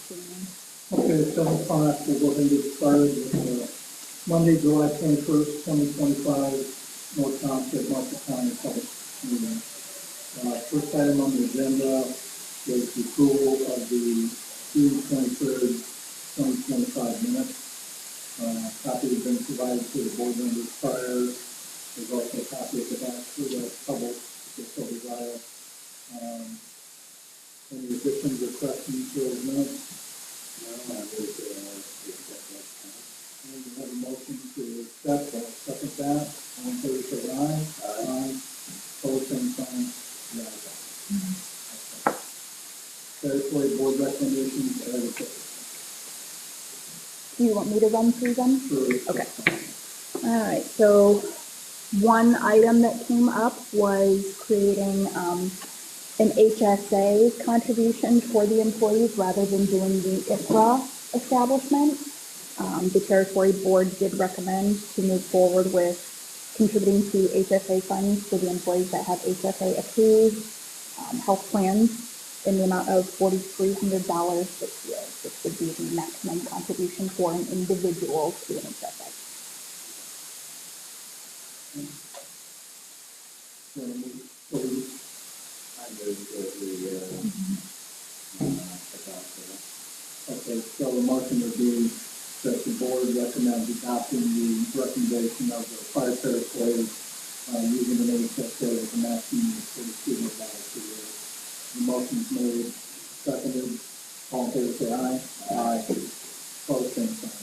Okay, 7:05, we'll go ahead and get started with Monday, July 21st, 2025, North Township, Marshall County Public Meeting. First item on the agenda is the approval of the June 23rd, 2025 minutes. Copy has been provided to the board members prior. There's also a copy of the back for the public, if so desire. Any additions or questions to those minutes? No, I would accept that. We have a motion to accept. I'll second that. All in favor, say aye. Aye. Opposed, same sign. No. Territory board recommendations as applicable. Do you want me to run through them? Sure. Okay. All right. So one item that came up was creating an HSA contribution for the employees rather than doing the ICRA establishment. The territory board did recommend to move forward with contributing to HSA funds for the employees that have HSA approved health plans in the amount of $4,300 this year, which would be the maximum contribution for an individual to an HSA. Okay, so the motion would be that the board recommends adopting the recommendation of the fire territory using an HSA as a maximum of $4,200 a year. The motion's made, seconded. All in favor, say aye. Aye. Opposed, same sign.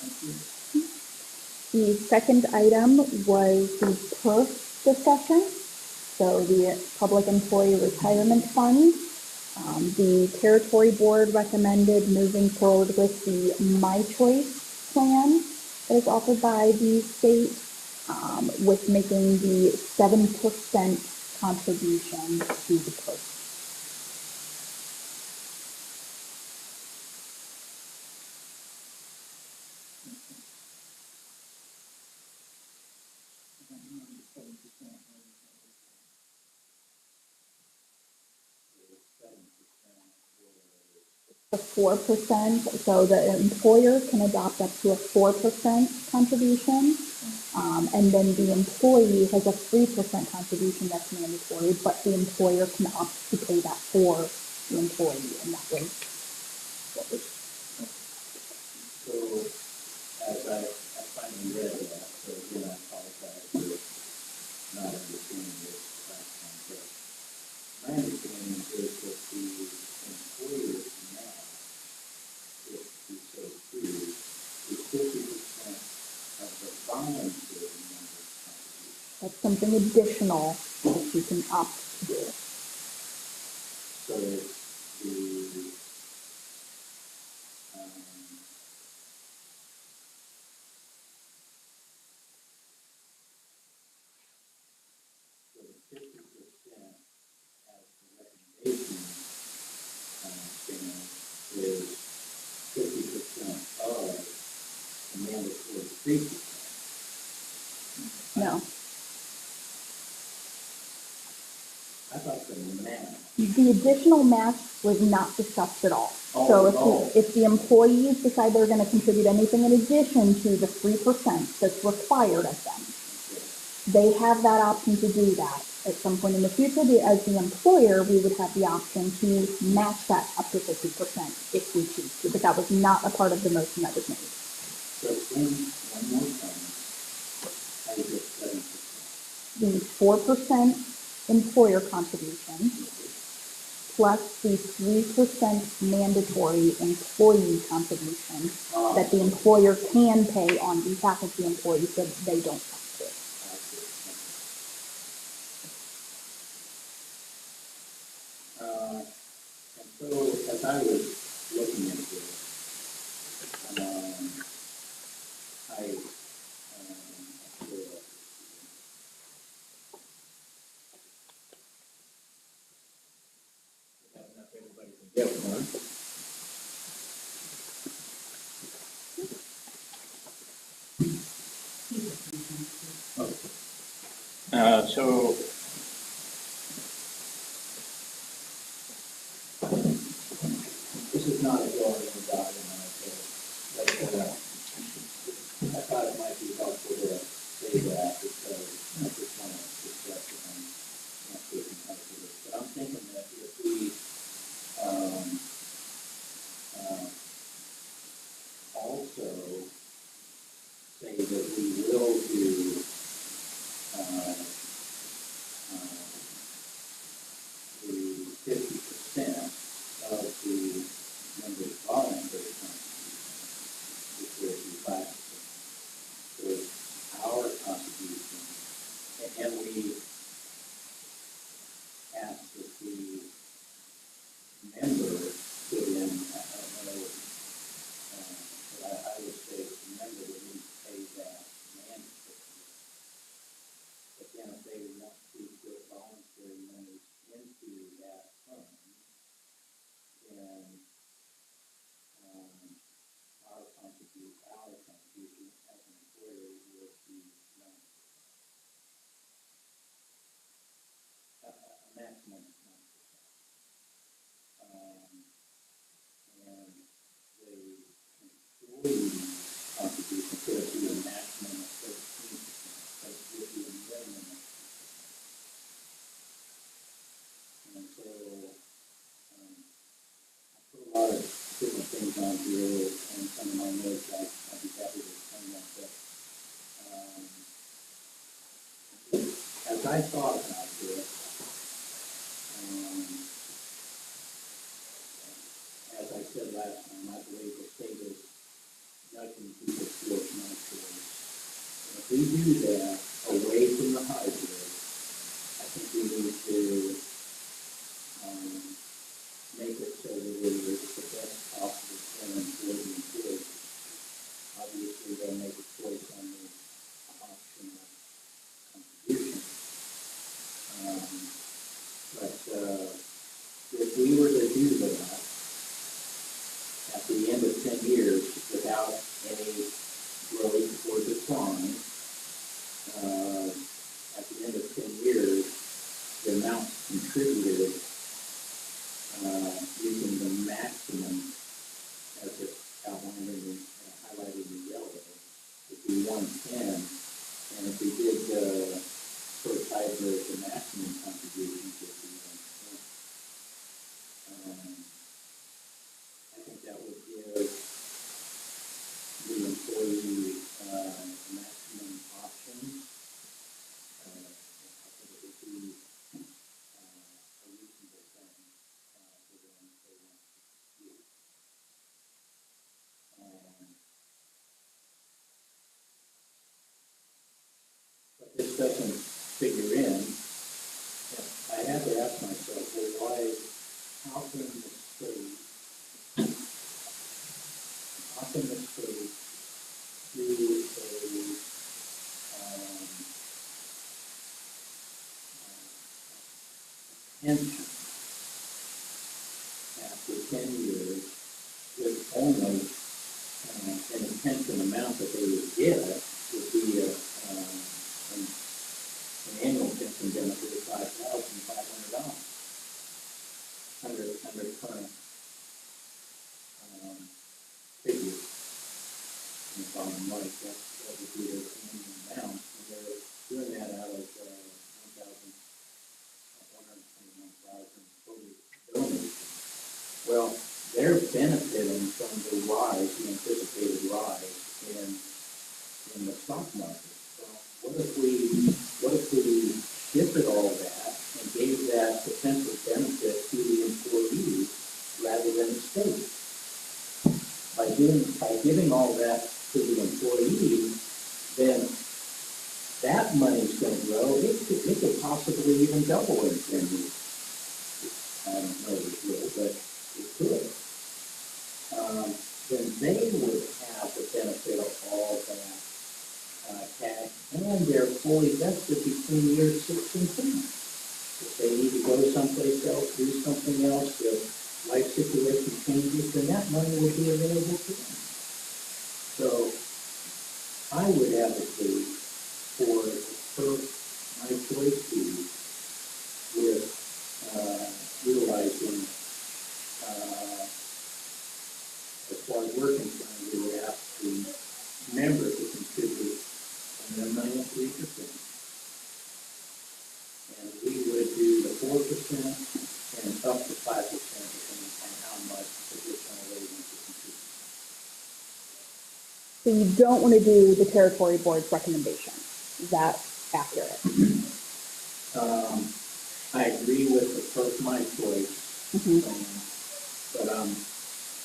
Thank you. The second item was the PERF discussion, so the Public Employee Retirement Fund. The territory board recommended moving forward with the My Choice plan that is offered by the state, with making the 7% contribution to the PERF. The 4%, so the employer can adopt up to a 4% contribution, and then the employee has a 3% contribution that's mandatory, but the employer can opt to pay that for the employee, and that way. So, as I finally read that, so again, I apologize for not understanding this last time, but my understanding is that the employer now, if we so choose, is 50% of the voluntary member's contribution. That's something additional that you can opt to do. So the So the 50% as the recommendation stands is 50% of the mandatory 3%. No. I thought the amount. The additional match was not discussed at all. Oh, So oh. if the employees decide they're going to contribute anything in addition to the 3% that's required of them, they have that option to do that. At some point in the future, as the employer, we would have the option to match that up to 50% if we choose to, but that was not a part of the motion that was made. So one more time, I get 7%. The 4% employer contribution plus the 3% mandatory employee contribution that the employer can pay on behalf of the employee so they don't have to. And so as I was looking into it, I everybody can get one. So maximum of 9%. And the employee contribution could be a maximum of 13%, but it would be a minimum of 10%. And so I put a lot of different things on here, and some of my notes I'd be happy to explain that. But as I thought about this, as I said last time, I believe the state is nudging people towards my choice. And if we do that away from the hybrid, I think we need to make it so that it is the best possible plan for the employees. Obviously, they'll make a choice on the option of contribution. But if we were to do that at the end of 10 years without any growth or decline, at the end of 10 years, the amount contributed using the maximum as it's outlined in highlighted in yellow would be 110. And if we did sort of hybrid, the maximum contributions would be 110. I think that would give the employee maximum options. I think it would be a reasonable thing for them if they want to use. But this doesn't figure in. I have to ask myself, well, how can the state do a pension after 10 years with only an pension amount that they would get would be an annual pension benefit of $5,500 under current figures. And if I'm right, that would be their annual amount, and they're doing that out of $121,000 total donation. Well, they're benefiting from the rise, the anticipated rise in the stock market. Well, what if we shifted all that and gave that potential benefit to the employees rather than the state? By giving all that to the employees, then that money's going to grow. It could possibly even double in 10 years. I don't know if it will, but it could. Then they would have the benefit of all that cash, and they're fully vested between years 6 and 10. If they need to go someplace else, do something else, if life situation changes, then that money will be available to them. So I would advocate for my choice fees with utilizing, as far as we're concerned, we would ask the member to contribute a minimum of 3%. And we would do the 4% and up to 5% depending on how much additional they want to contribute. So you don't want to do the territory board's recommendation. Is that accurate? I agree with the first my choice, but I'm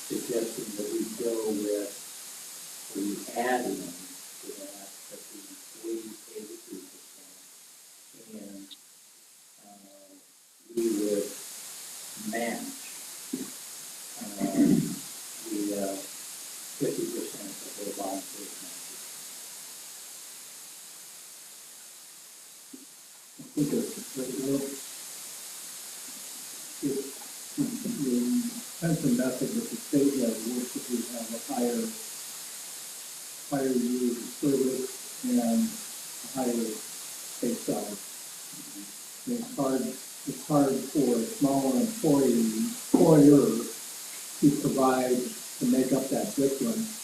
suggesting that we go with, or you add in to that the employees pay the 3%, and we would match the 50% of their volunteer contribution. I think it's the pension method that the state has worked if we have a higher years of service and a higher base salary. It's hard it's hard for a smaller employer to provide, to make up that difference.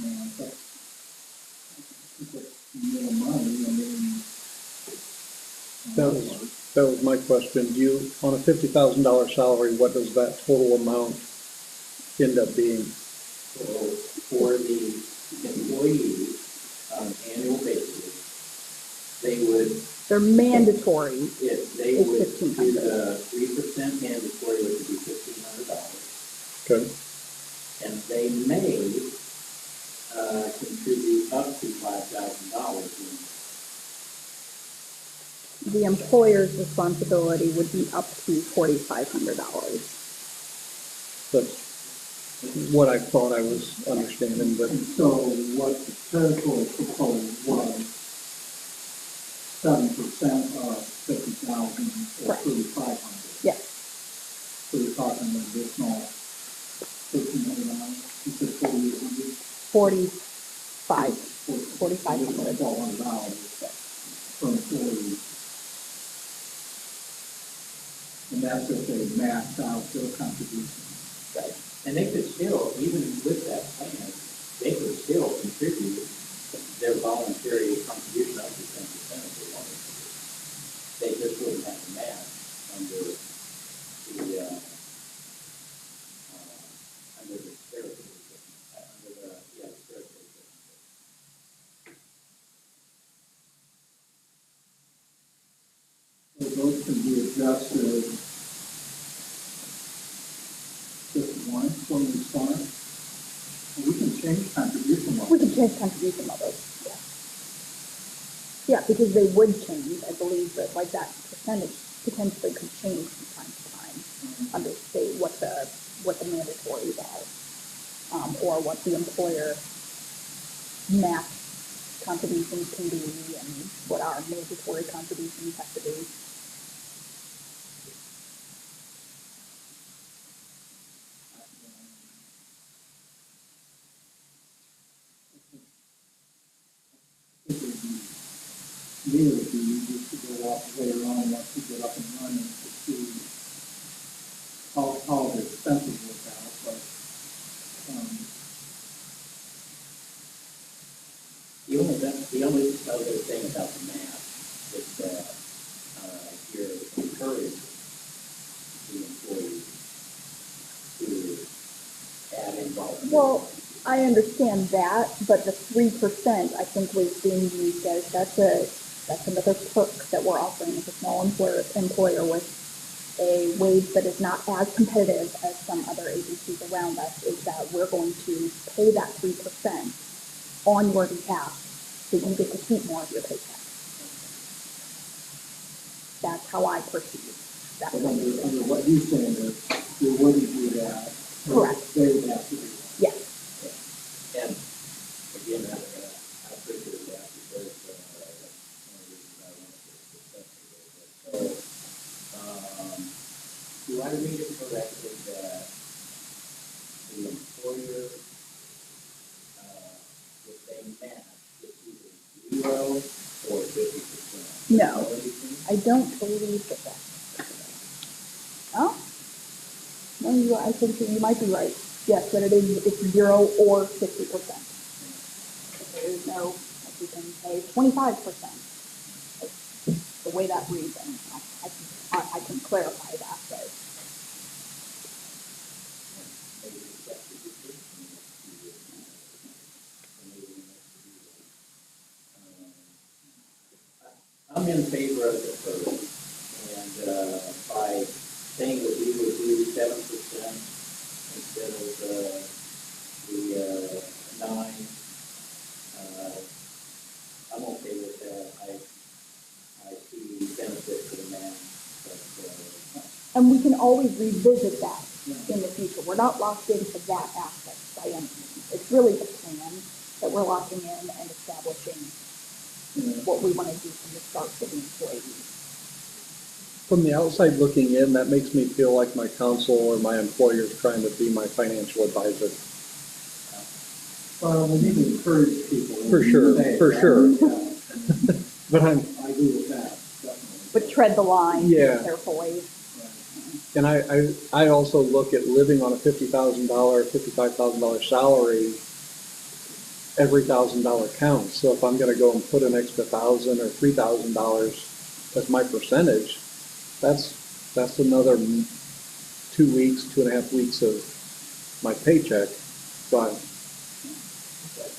And that's more money, I mean. That was my question. Do you, on a $50,000 salary, what does that total amount end up being? So for the employees on an annual basis, They're mandatory. if they It's would do $1,500. the 3% mandatory, which would be $1,500. Okay. And they may contribute up to $5,000. The employer's responsibility would be up to $4,500. That's what I thought I was understanding, but And so what the territory proposed was 7% of 50,000 or Correct. 3,500. Yes, So you're talking an additional $1,300, you said 4,800? 4,500. $1,200 per employee. And that's if they max out their contribution. Right. And they could still, even with that plan, they could still contribute their voluntary contribution up to 10% if they wanted to. They just wouldn't have to match under the territory. The territory. So those can be adjusted just once when we start. And we can change contribution levels. we can change contribution levels, yeah. Yeah, because they would change, I believe, but like that percentage potentially could change from time to time under state what the mandatories are, or what the employer max contributions can be and what our mandatory contributions have to be. It would be easy to go off later on once we get up and running to see how the expenses work out, but, The only other thing about the math is that you're encouraging the employees to add in volunteers. Well, I understand that, but the 3% I think was being used as that's another perk that we're offering as a small employer with a wage that is not as competitive as some other agencies around us, is that we're going to pay that 3% on your behalf so you get to keep more of your paycheck. That's how I perceive that. but under what you're saying, that you wouldn't do that. Correct. They would have to do that. Yes. And again, I appreciate that because that's one of the reasons I wanted to discuss it. So, do I read it correctly that the employer, if they match, it's either 0 or 50%? No, I don't believe that. Oh, no, I think you might be right. Yes, that it's 0 or 50%. There is no, like you can say 25%. The way that reads, and I can clarify that, but I'm in favor of the first, and by saying that we would do 7% instead of the 9, I'm okay with that. I see benefit to the man, but and we can always revisit that in the future. We're not locked into that aspect by any means. It's really the plan that we're locking in and establishing what we want to do from the start for the employees. from the outside looking in, that makes me feel like my counsel or my employer is trying to be my financial advisor. Well, we need to encourage people. For sure, for sure. Yeah. But I agree with that. But tread the line Yeah. carefully. And I also look at living on a $50,000, $55,000 salary. Every $1,000 counts. So if I'm going to go and put an extra $1,000 or $3,000 as my percentage, that's another 2 weeks, 2.5 weeks of my paycheck. But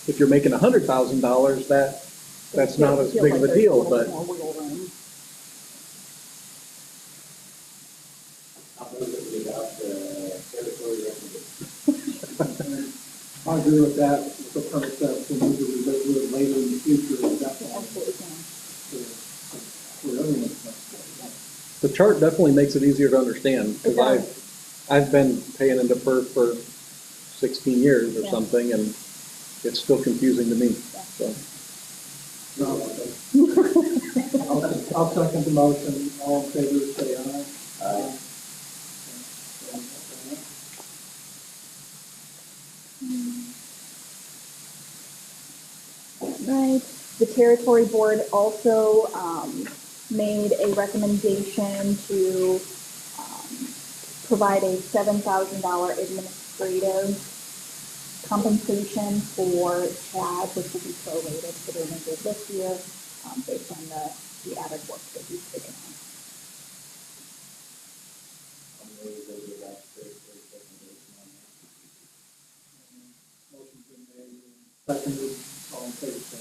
if you're making $100,000, that's not as big of a deal. But More wiggle room. I'll move that we adopt the territory recommendation. I agree with that, with the premise that we need to revisit it later in the future, definitely. Absolutely can. For everyone. the chart definitely makes it easier to understand It because does. I've been paying into PERF for 16 years or Yeah. something, and it's still confusing to me. So. No, okay. I'll second the motion. All in favor, say aye. Aye. Right. The territory board also made a recommendation to provide a $7,000 administrative compensation for Chad, which will be prorated for the remainder of this year, based on the added work that he's taken on. I'll move that we adopt the territory recommendation on that. Motion's been made and seconded. All in favor, say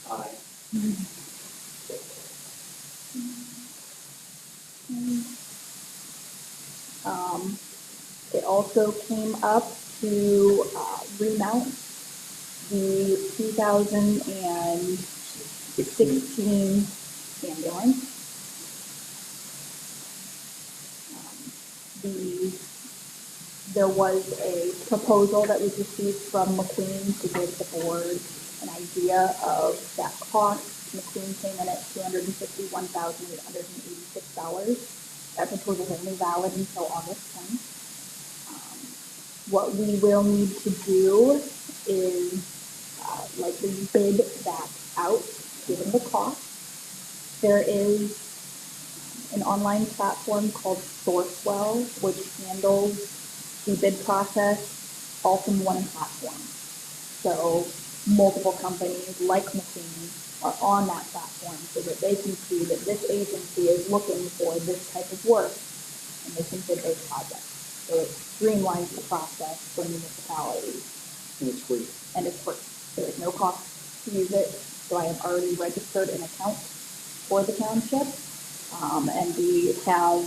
aye. Aye. It also came up to remount the 2016 ambulance. There was a proposal that was received from McQueen to give the board an idea of that cost. McQueen came in at $251,886. That proposal is only valid until August 10th. What we will need to do is likely bid that out, given the cost. There is an online platform called Sourcewell, which handles the bid process all from one platform. So multiple companies like McQueen are on that platform so that they can see that this agency is looking for this type of work and they can bid those projects. So it streamlines the process for municipalities. And it's free. And it's free. There is no cost to use it. So I have already registered an account for the township. And we have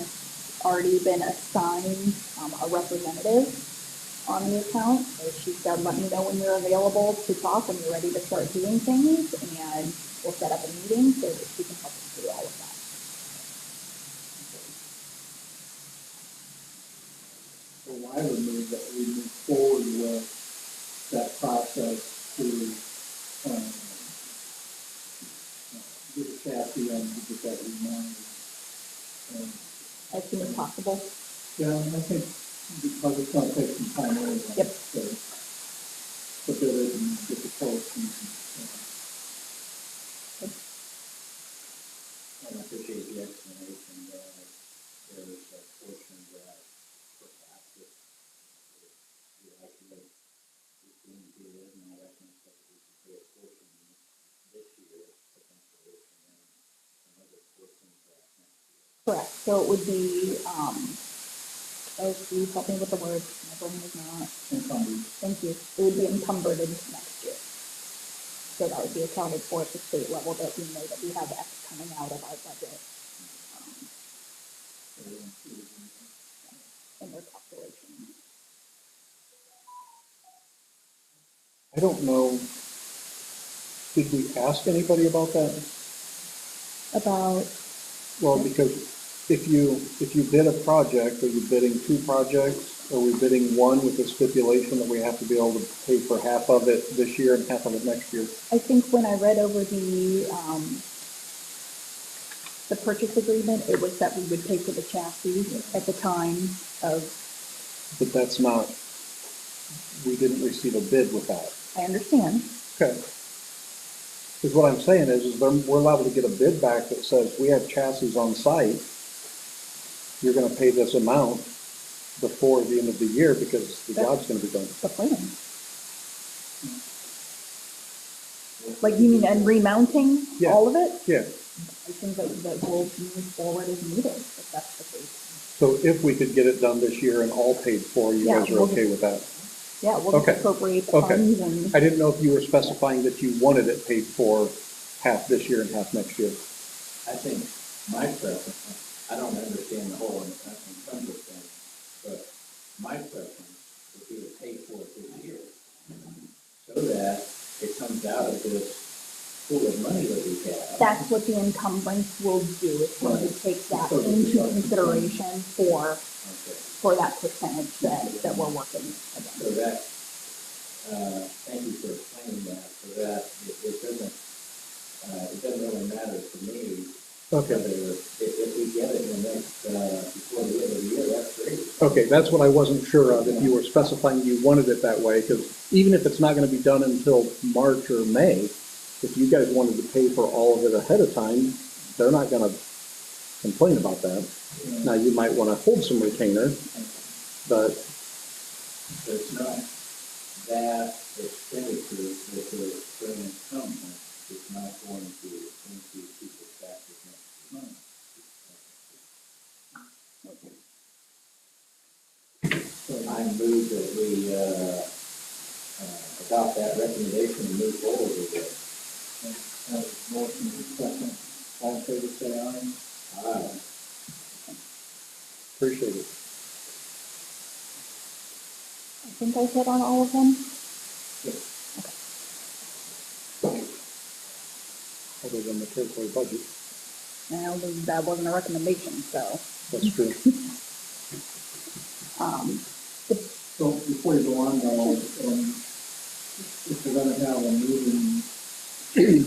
already been assigned a representative on the account. So she said, let me know when you're available to talk, when you're ready to start doing things, and we'll set up a meeting so that she can help us do all of that. So I would move that we move forward with that process to get a chassis and get that remounted. As soon as possible. Yeah, I think because it's going to take some time anyway. Yep. To bid it and get the quotes and. I appreciate the explanation. There's a portion that perhaps if we like what is being bid and all that kind of stuff, we could pay a portion this year, potentially, and then another portion perhaps next year. Correct. So it would be, please help me with the word. My brain is not. Encumbered. Thank you. It would be encumbered into next year. So that would be accounted for at the state level, that we know that we have X coming out of our budget in their calculation. I don't know, did we ask anybody about that? About, Well, because if you bid a project, are you bidding two projects? Are we bidding one with the stipulation that we have to be able to pay for half of it this year and half of it next year? I think when I read over the purchase agreement, it was that we would pay for the chassis at the time of, But that's not, we didn't receive a bid with that. I understand. Okay. Because what I'm saying is we're allowed to get a bid back that says, we have chassis on site, you're gonna pay this amount before the end of the year because the job's gonna be done. The plan. Like, you mean, and remounting Yeah. all of it? Yeah, I think that we'll move forward as needed, if that's the case. so if we could get it done this year and all paid for, you Yeah, guys are we'll okay with that? Yeah, we'll just Okay. appropriate the Okay. funds and, I didn't know if you were specifying that you wanted it paid for half this year and half next year. I think my preference, I don't understand the whole in terms of things, but my preference would be to pay for it this year. So that it comes out of this pool of money that we have. that's what the encumbrance will do, it's going to take that into consideration Okay. for that percentage that we're working against. So that, thank you for explaining that, so that it doesn't really matter to me. Okay. Whether, if we get it in the next, before the end of the year, that's great. Okay, that's what I wasn't sure of, if you were specifying you wanted it that way, because even if it's not gonna be done until March or May, if you guys wanted to pay for all of it ahead of time, they're not gonna complain about that. Now, you might wanna hold some retainer, but, So it's not that expenditure that the spring income is not going to increase people's taxes next month. So I move that we, adopt that recommendation and move forward with it. That was motion and second. All in favor, say aye. appreciate it. I think I hit on all of them. Other than the territory budget, Now, that wasn't a recommendation, so, that's true. So before you go on, though, if we're gonna have a meeting,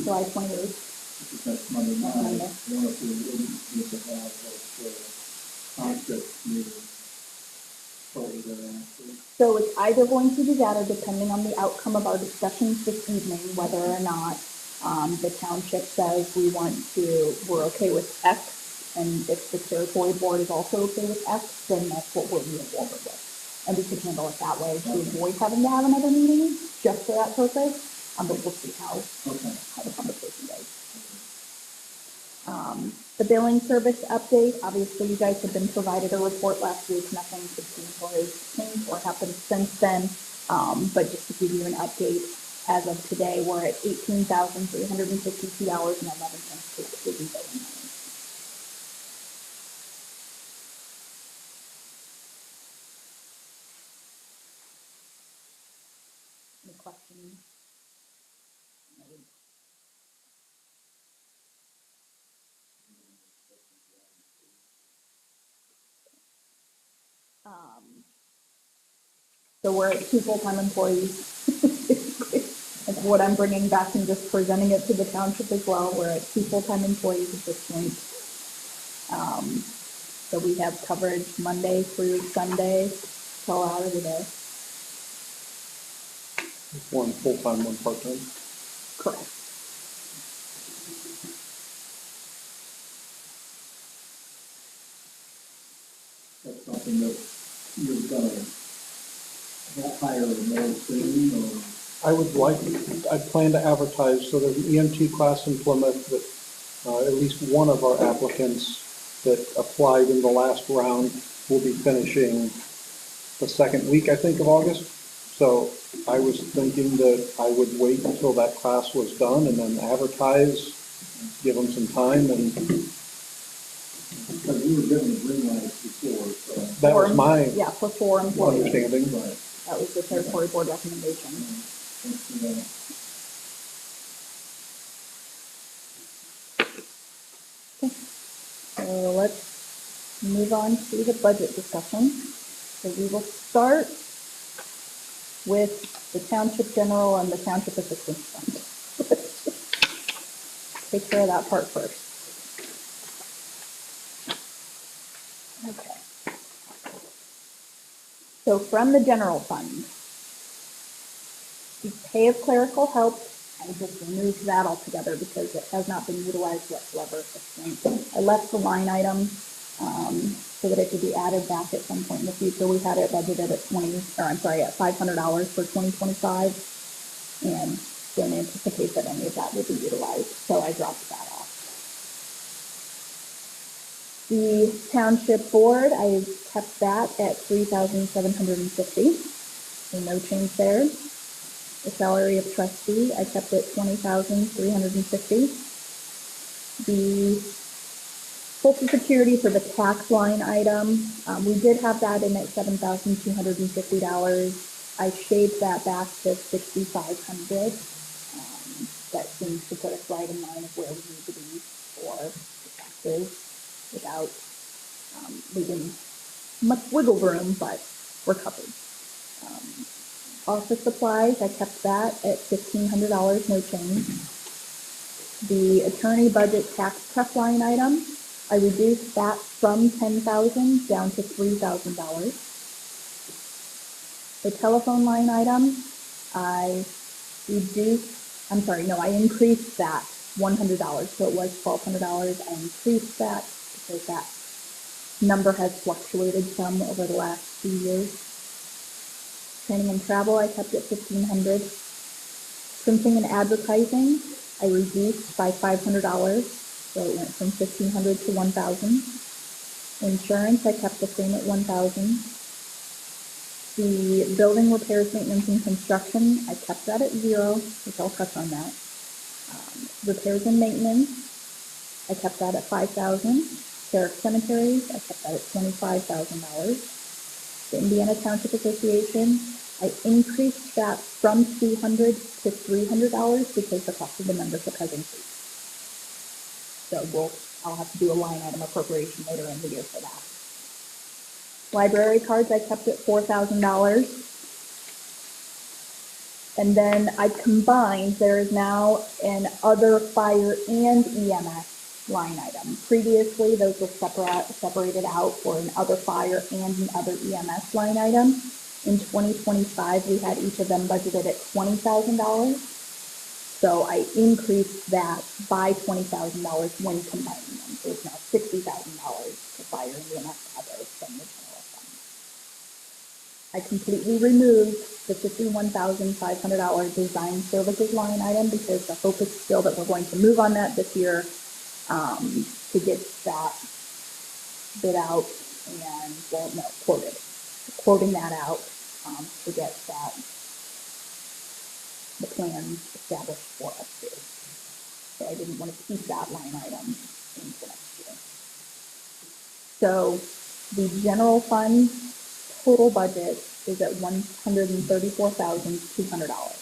July 28th. which is next Monday night, Monday. one of you wouldn't need to have a township meeting shortly thereafter. So it's either going to be that or depending on the outcome of our discussions this evening, whether or not the township says we're okay with X, and if the territory board is also okay with X, then that's what we'll move forward with. And we could handle it that way to avoid having to have another meeting just for that purpose, but we'll see how the conversation goes. The billing service update, obviously you guys have been provided a report last week, nothing substantial has changed or happened since then, but just to give you an update, as of today, we're at $18,352.11 excluding billing money. Any questions? So we're at 2 full-time employees. That's what I'm bringing back and just presenting it to the township as well. We're at 2 full-time employees at this point. So we have coverage Monday through Sunday, 12 hours a day. One full-time, one part-time. Correct. That's something that you're gonna hire more soon, or? I plan to advertise, so there's an EMT class in Plymouth that, at least one of our applicants that applied in the last round will be finishing the second week, I think, of August. So I was thinking that I would wait until that class was done and then advertise, give them some time, and Because you were given the green light before, so. that was my Yeah, for 4 employees. understanding. Right. That was the territory board recommendation. Thanks for that. So let's move on to the budget discussion. So we will start with the township general and the township assistance fund. Take care of that part first. Okay. So from the general fund, the pay of clerical help I just removed that altogether because it has not been utilized whatsoever at this point. I left the line item, so that it could be added back at some point in the future. We had it budgeted at at $500 for 2025, and didn't anticipate that any of that would be utilized, so I dropped that off. The township board, I kept that at $3,750, so no change there. The salary of trustee, I kept it $20,350. The Social Security for the tax line item, we did have that in at $7,250. I shaved that back to $6,500. That seems to put us right in line of where we need to be for the taxes without leaving much wiggle room, but we're covered. Office supplies, I kept that at $1,500, no change. The attorney budget tax prep line item, I reduced that from $10,000 down to $3,000. The telephone line item, I increased that $100, so it was $1,200. I increased that because that number has fluctuated some over the last few years. Training and travel, I kept at $1,500. Printing and advertising, I reduced by $500, so it went from $1,500 to $1,000. Insurance, I kept the same at $1,000. The building repairs, maintenance, and construction, I kept that at $0, which I'll touch on that. Repairs and maintenance, I kept that at $5,000. Sheriff cemeteries, I kept that at $25,000. The Indiana Township Association, I increased that from $200 to $300 because the cost of the membership has increased. So I'll have to do a line item appropriation later in the year for that. Library cards, I kept at $4,000. And then I combined, there is now an other fire and EMS line item. Previously, those were separated out for an other fire and an other EMS line item. In 2025, we had each of them budgeted at $20,000. So I increased that by $20,000 when combining them. So it's now $60,000 for fire and EMS other from the general fund. I completely removed the $51,500 design services line item because the hope is still that we're going to move on that this year. To get that bid out and, quoting that out to get the plans established for us too. So I didn't want to keep that line item into next year. So the general fund total budget is at $134,200.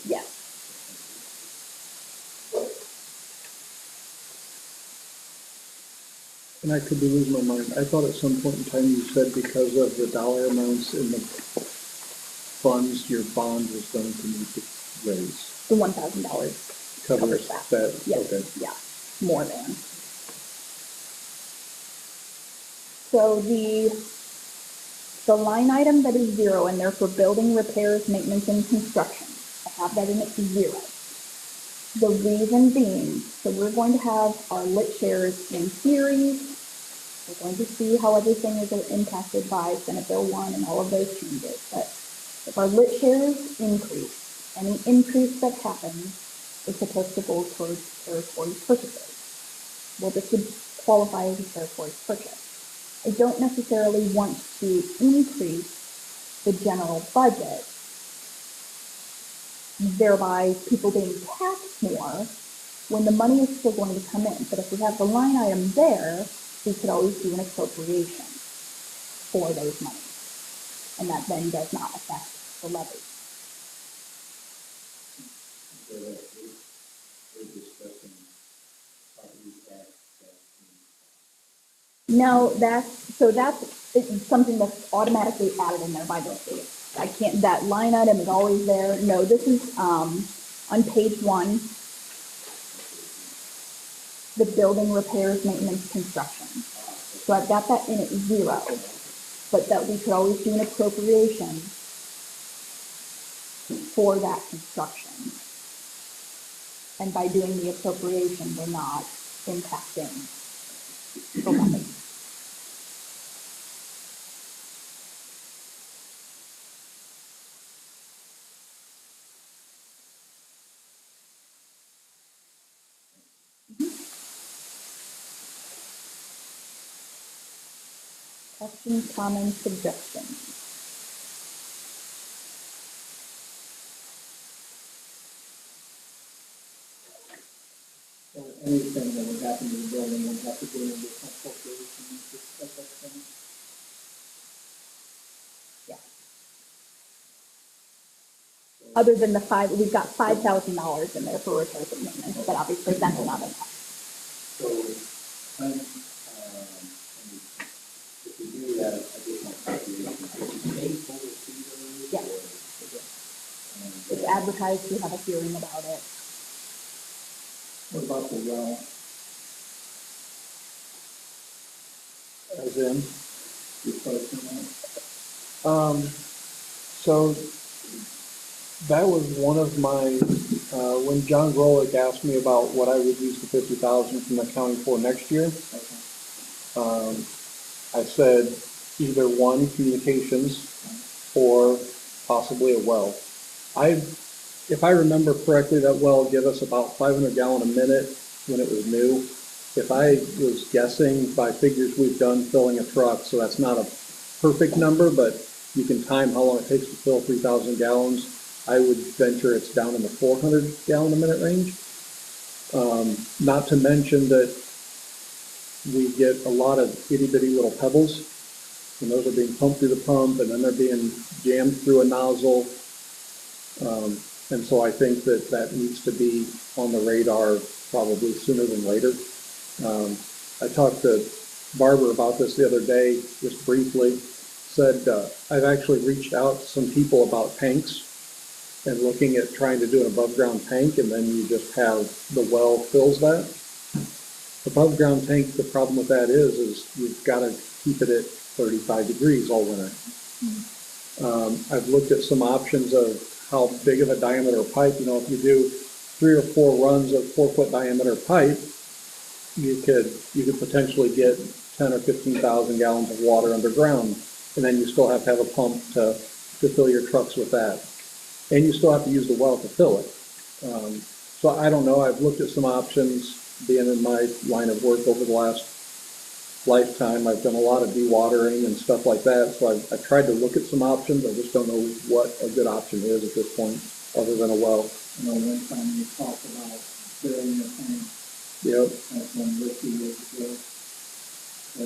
Yes. And I could be losing my mind. I thought at some point in time you said because of the dollar amounts in the funds, your bond was going to need to raise. The $1,000 Covers that. Yes. Okay. Yeah, more than. So the line item that is $0 in there for building repairs, maintenance, and construction, I have that in at $0. The reason being, so we're going to have our lit shares in series. We're going to see how everything is impacted by Senate Bill 1 and all of those changes. But if our lit shares increase, any increase that happens is supposed to go towards territory purchases. Well, this would qualify as a territory purchase. I don't necessarily want to increase the general budget, thereby people being taxed more when the money is still going to come in. But if we have the line item there, we could always do an appropriation for those monies. And that then does not affect the levy. So that we're discussing property tax. No, that's something that's automatically added in there by the state. I can't, that line item is always there. No, this is on page 1, the building repairs, maintenance, construction. So I've got that in at $0. but that we could always do an appropriation for that construction. And by doing the appropriation, we're not impacting the levy. Questions, comments, suggestions? So anything that would happen to the building would have to go into some corporation at that point. Yeah. Other than we've got $5,000 in there for repairs and maintenance, but obviously that's not enough. So, if we do that additional calculation, should we pay for the fee? Yeah. It's advertised, we have a hearing about it. What about the well? As in, Replacing that? so that was one of my, when John Grolick asked me about what I would use the 50,000 from the county for next year, Okay. I said either one, communications, or possibly a well. If I remember correctly, that well gave us about 500 gallon a minute when it was new. If I was guessing by figures we've done filling a truck, so that's not a perfect number, but you can time how long it takes to fill 3,000 gallons. I would venture it's down in the 400 gallon a minute range. Not to mention that we get a lot of itty bitty little pebbles, and those are being pumped through the pump, and then they're being jammed through a nozzle. And so I think that needs to be on the radar probably sooner than later. I talked to Barbara about this the other day, just briefly, said I've actually reached out to some people about tanks and looking at trying to do an above ground tank, and then you just have the well fills that. Above ground tank, the problem with that is you've got to keep it at 35 degrees all winter. I've looked at some options of how big of a diameter pipe, if you do 3 or 4 runs of 4-foot diameter pipe, you could potentially get 10 or 15,000 gallons of water underground, and then you still have to have a pump to fill your trucks with that. And you still have to use the well to fill it. So I don't know, I've looked at some options, being in my line of work over the last lifetime. I've done a lot of dewatering and stuff like that, so I've tried to look at some options. I just don't know what a good option is at this point, other than a well. I know one time you talked about building a tank. Yep. That's when Ricky was there.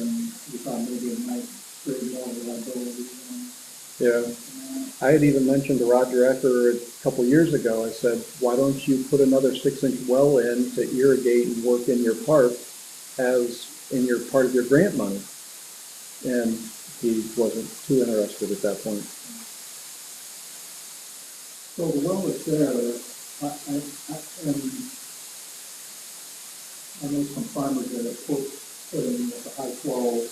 And we thought maybe it might create more reliability. Yeah. I had even mentioned to Roger Ecker a couple years ago, I said, why don't you put another 6-inch well in to irrigate and work in your park as in your part of your grant money? And he wasn't too interested at that point. So the well is there. I know some farmers that have put in with the high flow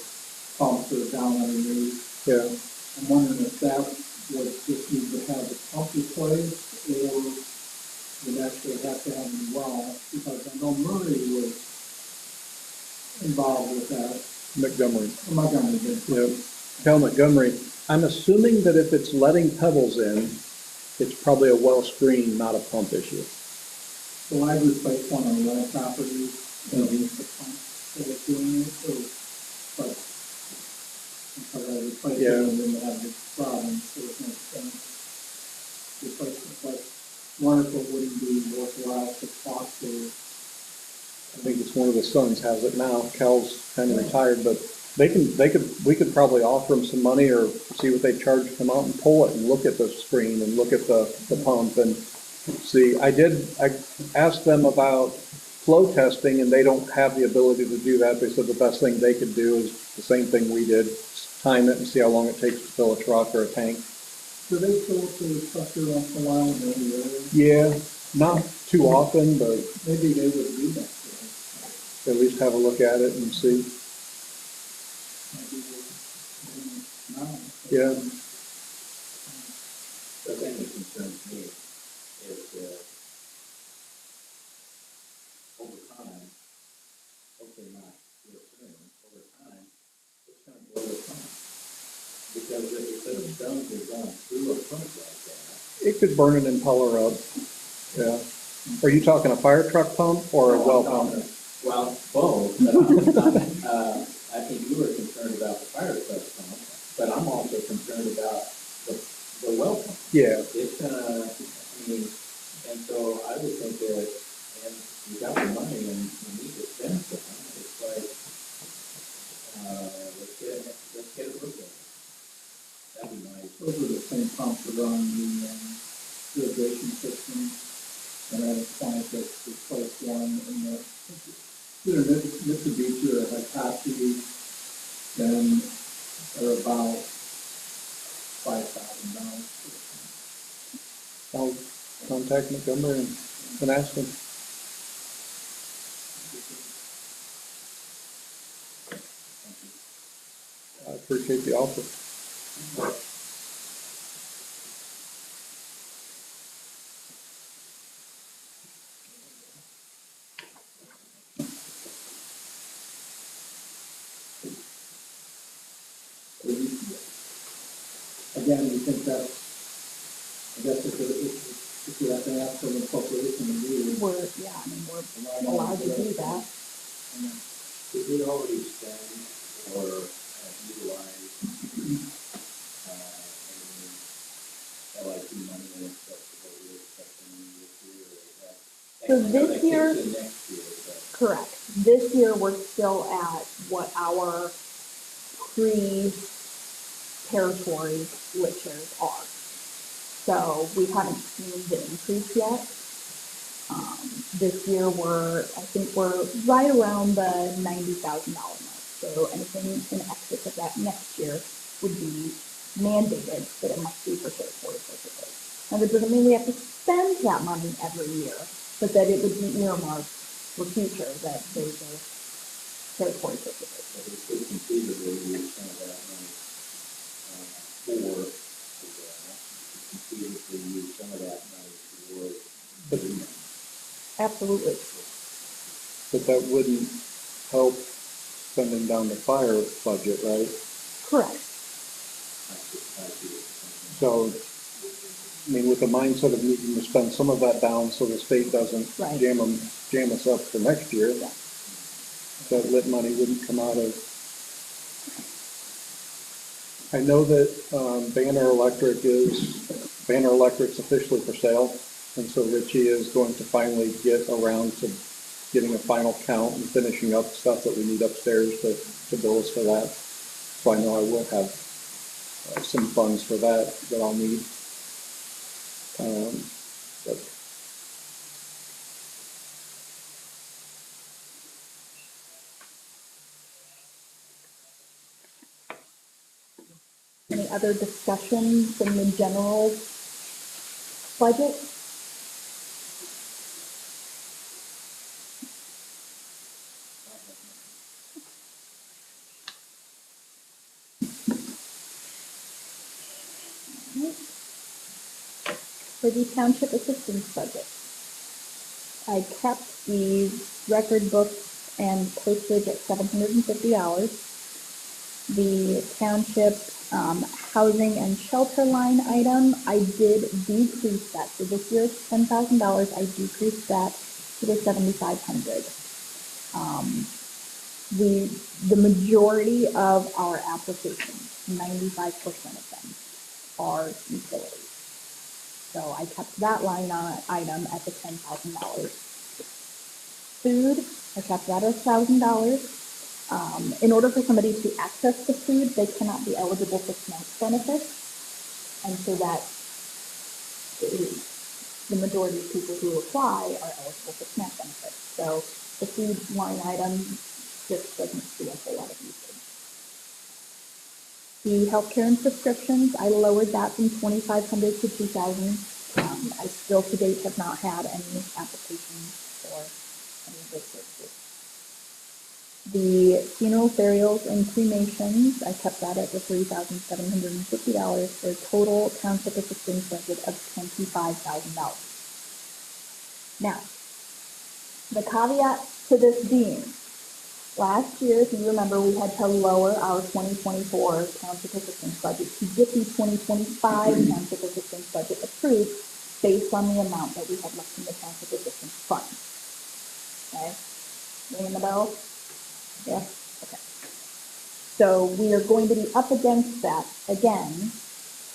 pumps that are down underneath. Yeah. I'm wondering if that would just need to have the pump replaced, or would actually have to have a new well, because I know Murray was involved with that. Montgomery. Montgomery did. Yeah. Cal Montgomery. I'm assuming that if it's letting pebbles in, it's probably a well screen, not a pump issue. So I replaced one on the other property, and the pump that was doing it, so, but because I replaced it and didn't have the problem, so it makes sense. Replacement, but wonderful wouldn't be worthwhile to talk to. I think it's one of the sons has it now. Cal's kind of retired, but we could probably offer them some money or see what they charge to come out and pull it and look at the screen and look at the pump and see. I asked them about flow testing, and they don't have the ability to do that. They said the best thing they could do is the same thing we did, time it and see how long it takes to fill a truck or a tank. Do they fill up the truck here once in a while in the area? Yeah, not too often, but Maybe they would do that for us. at least have a look at it and see. Maybe we'll, now, Yeah, The thing that concerns me is that over time, hopefully not real soon, over time, it's gonna blow the pump. Because if those stones are going through a pump like that. it could burn an impeller up, yeah. Are you talking a fire truck pump or a well pump? Well, both, but I think you were concerned about the fire truck pump, but I'm also concerned about the well pump. Yeah, It's gonna, I mean, and so I would think that, and you got the money and you need to spend some, it's like, let's get it looked at. That'd be nice. Those are the same pumps that run the irrigation system. And then it's fine to replace one in the, either Mitsubishi or Hitachi, then they're about $5,000. I'll contact Montgomery and ask him. I appreciate the offer. Again, we think that, I guess if you have to ask for an appropriation to do. We're allowed to do that. Did we already spend or utilize any LIP money in excess of what we were expecting this year? So this year- Next year, but Correct. This year, we're still at what our pre-territory lifters are. So we haven't seen the increase yet. This year, I think we're right around the $90,000 mark. So anything in excess of that next year would be mandated that it must be for territory purposes. Now, that doesn't mean we have to spend that money every year, but that it would be earmarked for future, that those are territory purposes. but we could conceivably use some of that money for the grass. We could conceivably use some of that money toward But, Absolutely. but that wouldn't help spending down the fire budget, right? Correct. So, I mean, with the mindset of needing to spend some of that down so the state doesn't Right. jam us up for next year, Yeah. that lit money wouldn't come out of. I know that Banner Electric's officially for sale, and so Richie is going to finally get around to getting a final count and finishing up stuff that we need upstairs to bill us for that. So I know I will have some funds for that I'll need. But Any other discussions in the general budget? For the township assistance budget, I kept the record books and postage at $750. The township housing and shelter line item, I did decrease that. So this year it's $10,000. I decreased that to the $7,500. The majority of our applications, 95% of them, are utilities. So I kept that line item at the $10,000. Food, I kept that at $1,000. In order for somebody to access the food, they cannot be eligible for SNAP benefits. And so that the majority of people who apply are eligible for SNAP benefits. So the food line item just doesn't see a whole lot of usage. The healthcare and prescriptions, I lowered that from $2,500 to $2,000. I still to date have not had any applications for any of those services. The funeral, burials, and cremations, I kept that at the $3,750 for a total township assistance budget of $25,000. Now, the caveat to this being, last year, if you remember, we had to lower our 2024 township assistance budget to get the 2025 township assistance budget approved based on the amount that we had left in the township assistance fund. Okay, ringing the bell? Yeah, okay. So we are going to be up against that again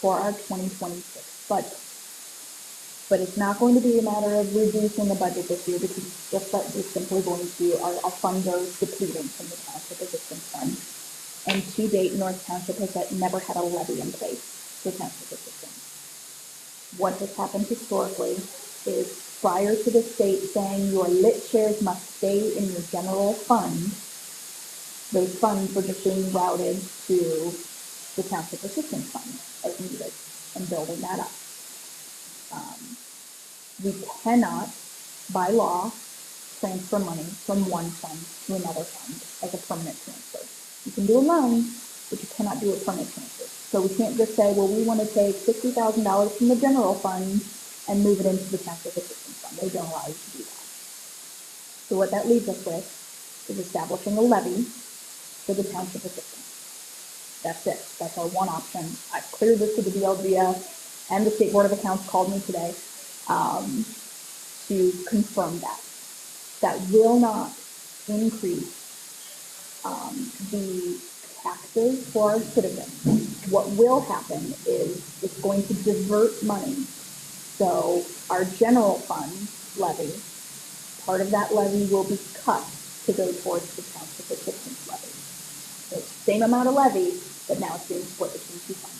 for our 2026 budget. But it's not going to be a matter of reducing the budget this year because it's just that we're simply going to, our funds are depleting from the township assistance fund. And to date, North Township has never had a levy in place for township assistance. What has happened historically is prior to the state saying your lit shares must stay in your general fund, those funds were just being routed to the township assistance fund as needed and building that up. We cannot, by law, transfer money from one fund to another fund as a permanent transfer. You can do a loan, but you cannot do a permanent transfer. So we can't just say, well, we want to take $60,000 from the general fund and move it into the township assistance fund. They don't allow you to do that. So what that leaves us with is establishing a levy for the township assistance. That's it. That's our one option. I've cleared this to the BLGF, and the State Board of Accounts called me today to confirm that. That will not increase the taxes for our citizens. What will happen is it's going to divert money. So our general fund levy, part of that levy will be cut to go towards the township assistance levy. So it's the same amount of levy, but now it's being split between two funds.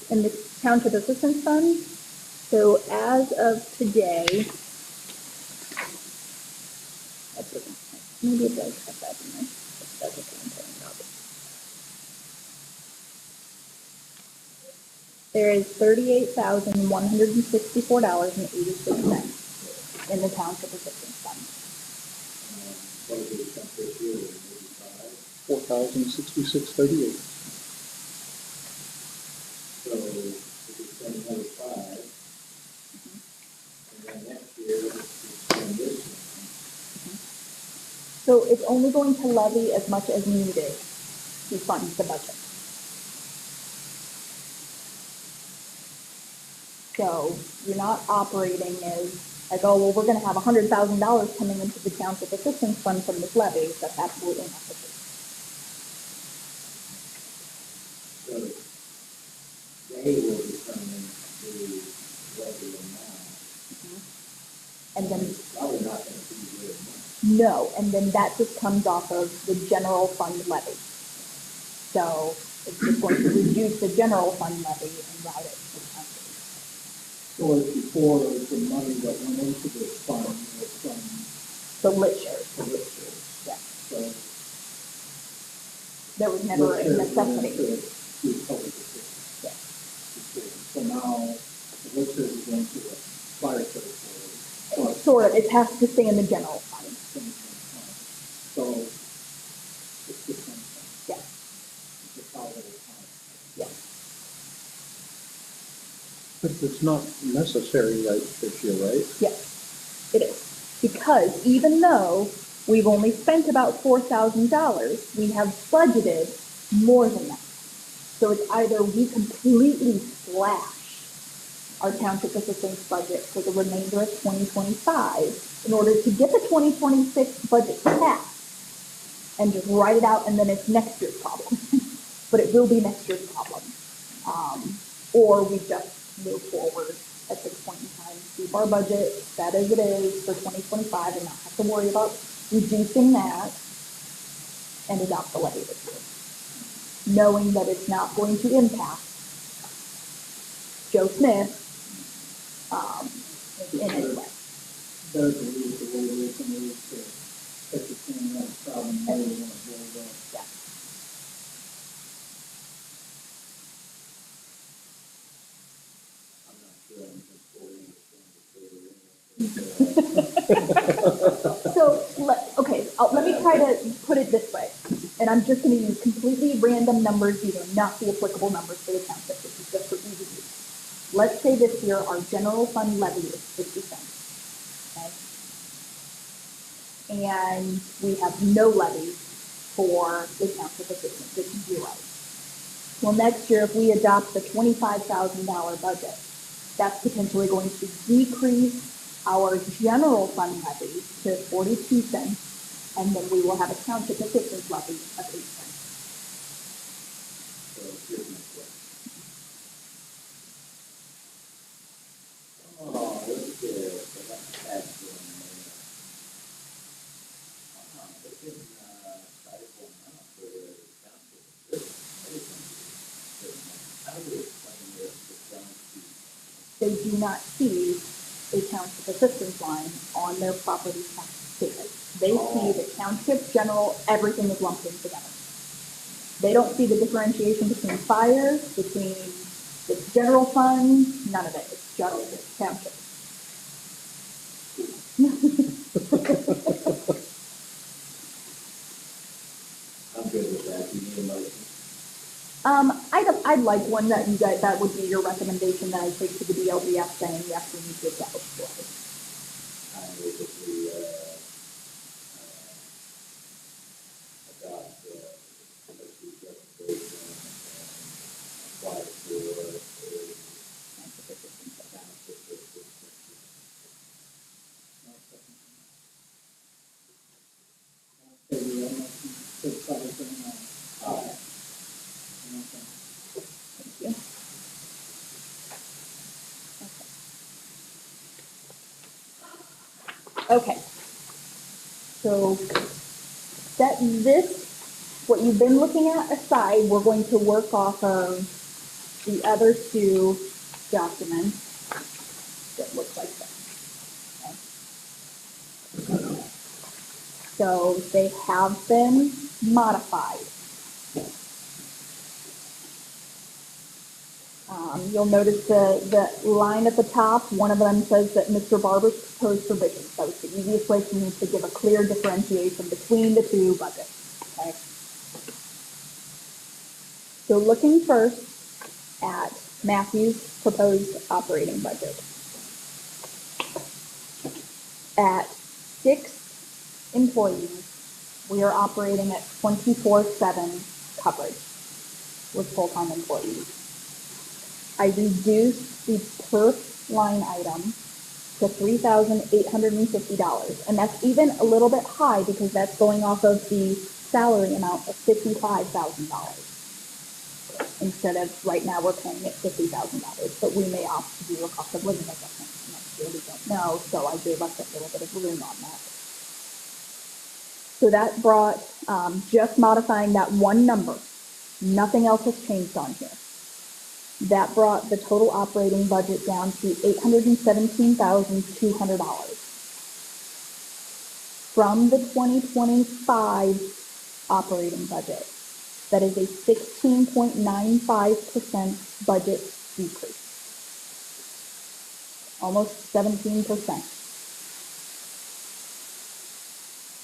In the township assistance fund, so as of today, maybe it does have that in there. That's what I'm pulling up. There is $38,164.86 in the township assistance fund. $4,066.38. So if it's spend another five, and then next year, it's spend this one. So it's only going to levy as much as needed to fund the budget. So you're not operating as, like, oh, well, we're going to have $100,000 coming into the township assistance fund from this levy. That's absolutely not the case. So they will determine the levy amount. And then, Probably not going to be very much. no, and then that just comes off of the general fund levy. So it's just going to reduce the general fund levy and route it to the township. So as before, the money that went into this fund was from The lit shares, the lit shares. yeah. So There was never a lit shares went necessity. into the public assistance. Yeah. So now, the lit shares is going to the fire service. Sort of, it has to stay in the general fund. So it's the same thing. Yeah, It's just how they count. yeah. But it's not necessary right this year, right? Yes, it is. Because even though we've only spent about $4,000, we have budgeted more than that. So it's either we completely slash our township assistance budget for the remainder of 2025 in order to get the 2026 budget passed and just write it out, and then it's next year's problem. But it will be next year's problem. Or we just move forward at this point in time, keep our budget set as it is for 2025 and not have to worry about reducing that, and adopt the levy this year, knowing that it's not going to impact Joe Smith in any way. Better to leave it the way it is and leave to fix it in that problem, maybe when it blows up. Yeah. I'm not sure I'm fully understanding. So, let me try to put it this way, and I'm just gonna use completely random numbers, these are not the applicable numbers for the township, this is just for easy use. Let's say this year our general fund levy is 50 cents, okay? And we have no levy for the township assistance, it's zero. Well, next year, if we adopt the $25,000 budget, that's potentially going to decrease our general fund levy to 42 cents, and then we will have a township assistance levy of 8 cents. So here's my question. Oh, look at this, I got the tax bill in there. It's in, sizable amount for the township assistance. How do we explain this to townspeople? They do not see a township assistance line on their property tax statement. They see the township, general, everything is lumped in together. They don't see the differentiation between fire, between the general fund, none of it. It's just township. I'm good with that, do you need a motion? I'd like one that you guys, that would be your recommendation that I take to the DLGF saying, yes, we need to establish a levy. I move that we, adopt, let's do justification and apply for a township assistance. Okay, we have nothing, fix everything, Aye. Thank you. Okay. So set this, what you've been looking at aside, we're going to work off of the other two documents that look like this. Okay. So they have been modified. You'll notice the line at the top, one of them says that Mr. Barber's proposed provisions. That was the easiest way for me to give a clear differentiation between the two budgets. Okay. So looking first at Matthew's proposed operating budget. At 6 employees, we are operating at 24/7 coverage with full-time employees. I reduced the perf line item to $3,850, and that's even a little bit high because that's going off of the salary amount of $55,000. Instead of, right now, we're paying it $50,000, but we may opt to do a cost of living adjustment next year, we don't know, so I gave us a little bit of room on that. So that brought, just modifying that one number, nothing else has changed on here. That brought the total operating budget down to $817,200. From the 2025 operating budget, that is a 16.95% budget decrease. Almost 17%.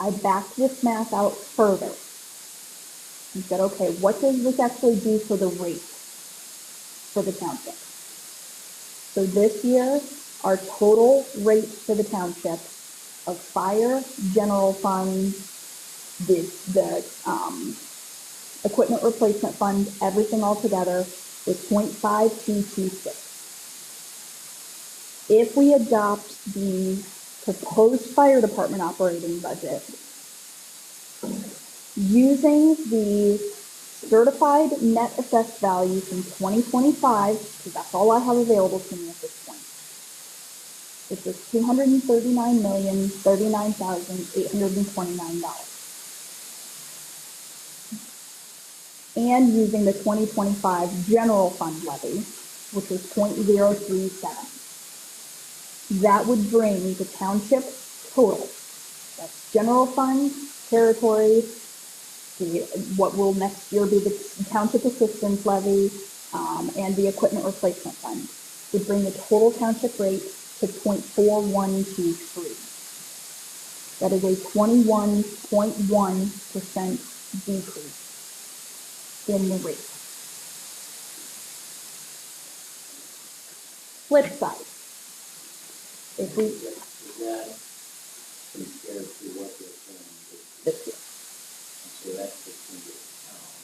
I backed this math out further and said, okay, what does this actually do for the rate for the township? So this year, our total rate for the township of fire, general fund, the equipment replacement fund, everything all together was 0.5226. If we adopt the proposed fire department operating budget, using the certified net assessed value from 2025, because that's all I have available to me at this point, which was $239,039,829. And using the 2025 general fund levy, which was 0.037. That would bring the township total, that's general fund, territory, what will next year be the township assistance levy, and the equipment replacement fund, would bring the total township rate to 0.4123. That is a 21.1% decrease in the rate. Flip side. If we, Is that compared to what they're paying this year, so that's the single account,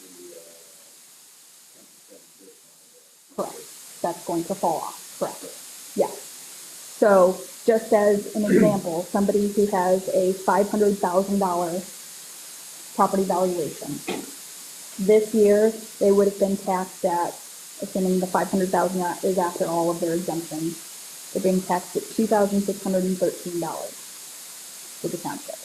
the 10% correct, that's going to fall off, correct, yes. So just as an example, somebody who has a $500,000 property valuation, this year they would have been taxed at, assuming the $500,000 is after all of their exemptions, they're being taxed at $2,613 for the township.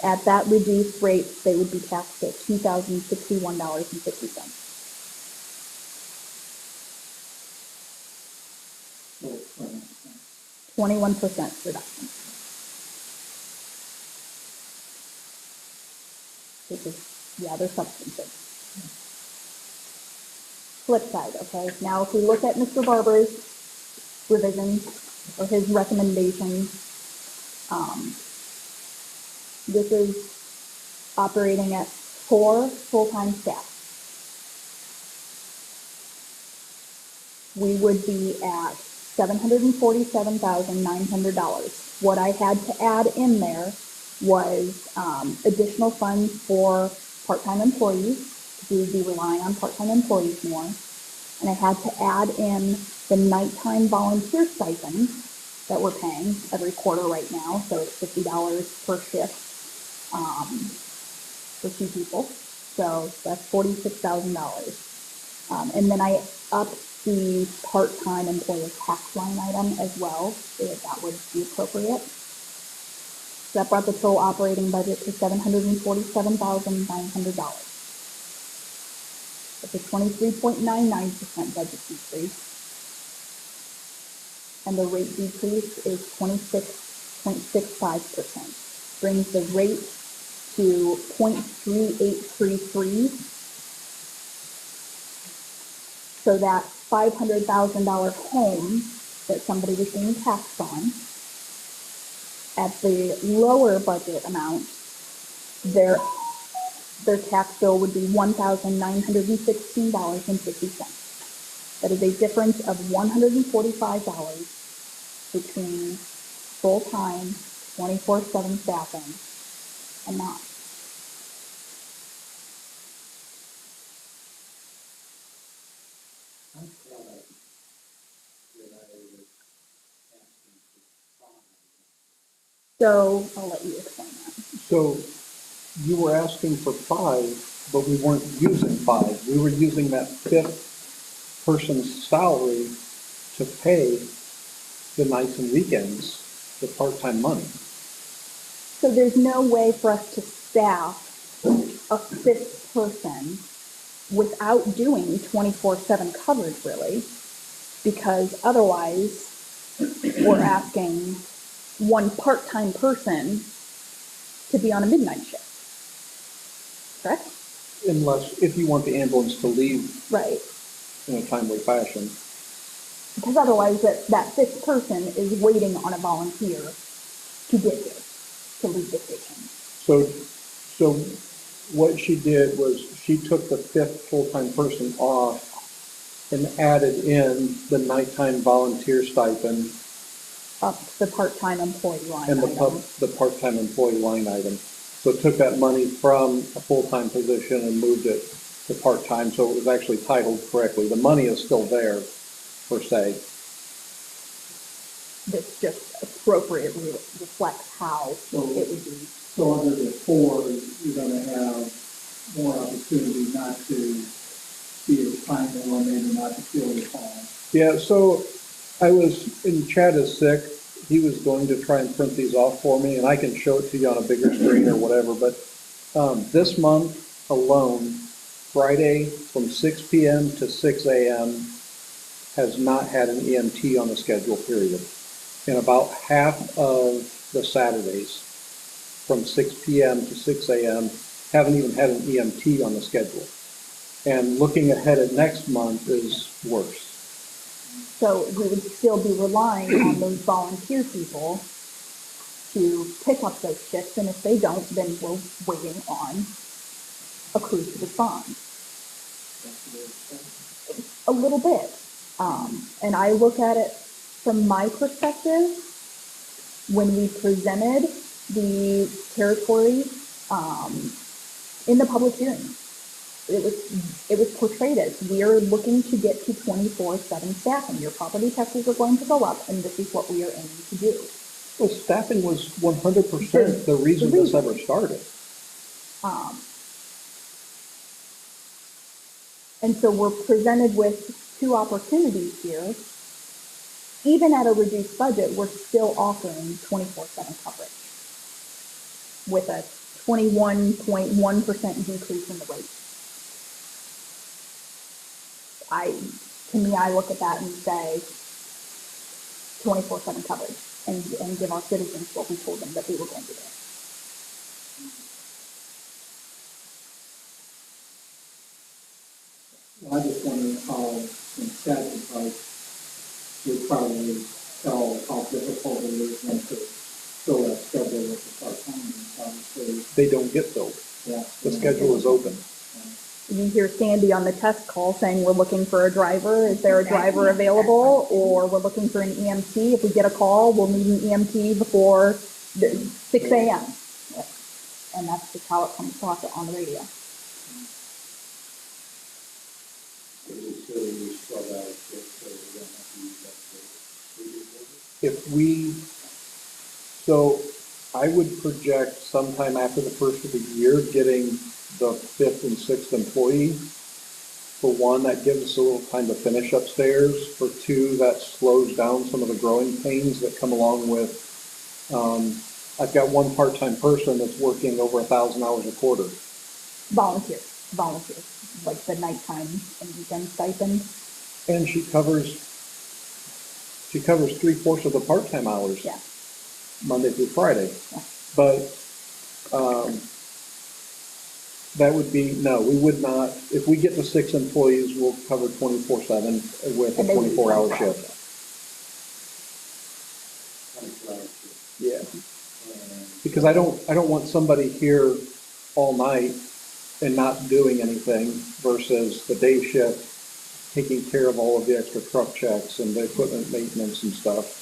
At that reduced rate, they would be taxed at $2,061.50. So, 21% reduction. Which is rather substantive. Flip side, okay? Now if we look at Mr. Barber's revisions or his recommendations, this is operating at 4 full-time staff. We would be at $747,900. What I had to add in there was additional funds for part-time employees, because we would be relying on part-time employees more. And I had to add in the nighttime volunteer stipend that we're paying every quarter right now. So it's $50 per shift for 2 people. So that's $46,000. And then I upped the part-time employer tax line item as well, if that would be appropriate. So that brought the total operating budget to $747,900. That's a 23.99% budget decrease. And the rate decrease is 26.65%. Brings the rate to 0.3833. So that $500,000 home that somebody was being taxed on, at the lower budget amount, their tax bill would be $1,916.50. That is a difference of $145 between full-time, 24/7 staffing and not. I thought that I was asking for 5. So I'll let you explain that. So you were asking for 5, but we weren't using 5. We were using that 5th person's salary to pay the nights and weekends, the part-time money. So there's no way for us to staff a 5th person without doing 24/7 coverage, really, because otherwise we're asking one part-time person to be on a midnight shift, correct? Unless, if you want the ambulance to leave Right, in a timely fashion. because otherwise that 5th person is waiting on a volunteer to get here, to leave the station. So what she did was she took the 5th full-time person off and added in the nighttime volunteer stipend Up the part-time employee line and item. the part-time employee line item. So it took that money from a full-time position and moved it to part-time, so it was actually titled correctly. The money is still there, per se. This just appropriately reflects how So- it would be. So under the 4, you're gonna have more opportunity not to be as timely or maybe not to fill the call. Yeah, so and Chad is sick, he was going to try and print these off for me, and I can show it to you on a bigger screen or whatever, but this month alone, Friday from 6 p.m. to 6 a.m. has not had an EMT on the schedule, period. And about half of the Saturdays from 6 p.m. to 6 a.m. haven't even had an EMT on the schedule. And looking ahead at next month is worse. So we would still be relying on those volunteer people to pick up those shifts, and if they don't, then we're waiting on a crew to respond. A little bit. And I look at it from my perspective, when we presented the territory in the public hearing, it was portrayed as we are looking to get to 24/7 staffing. Your property taxes are going to go up, and this is what we are aiming to do. Well, staffing was 100% the reason this ever started. And so we're presented with two opportunities here. Even at a reduced budget, we're still offering 24/7 coverage with a 21.1% decrease in the rate. To me, I look at that and say 24/7 coverage and give our citizens what we told them that we were going to do. I just wonder how, in Chad's advice, would probably tell how difficult it is when to fill that schedule with the part-time, obviously. They don't get filled. Yeah. The schedule is open. You hear Sandy on the test call saying we're looking for a driver. Is there a driver available? Or we're looking for an EMT. If we get a call, we'll need an EMT before 6 a.m. And that's just how it comes across on the radio. So I would project sometime after the first of the year, getting the 5th and 6th employee. For one, that gives us a little time to finish upstairs. For two, that slows down some of the growing pains that come along with, I've got one part-time person that's working over 1,000 hours a quarter. Volunteers, like the nighttime and weekend stipend. And she covers 3/4 of the part-time hours. Yeah. Monday through Friday. Yeah. But that would be, no, we would not, if we get to 6 employees, we'll cover 24/7 with a 24-hour shift. 24 hours shift. Yeah. Because I don't want somebody here all night and not doing anything versus the day shift taking care of all of the extra truck checks and the equipment maintenance and stuff.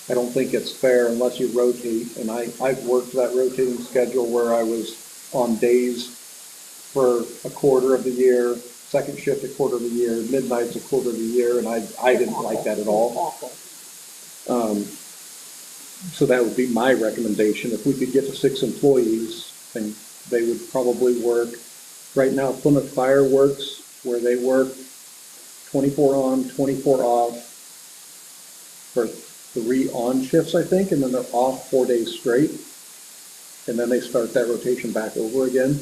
I don't think it's fair unless you rotate, and I've worked that rotating schedule where I was on days for a quarter of the year, second shift a quarter of the year, midnight's a quarter of the year, and I didn't like that at all. Awful. So that would be my recommendation. If we could get to 6 employees, then they would probably work. Right now, Plymouth Fire works where they work 24 on, 24 off for 3 on shifts, I think, and then they're off 4 days straight. And then they start that rotation back over again.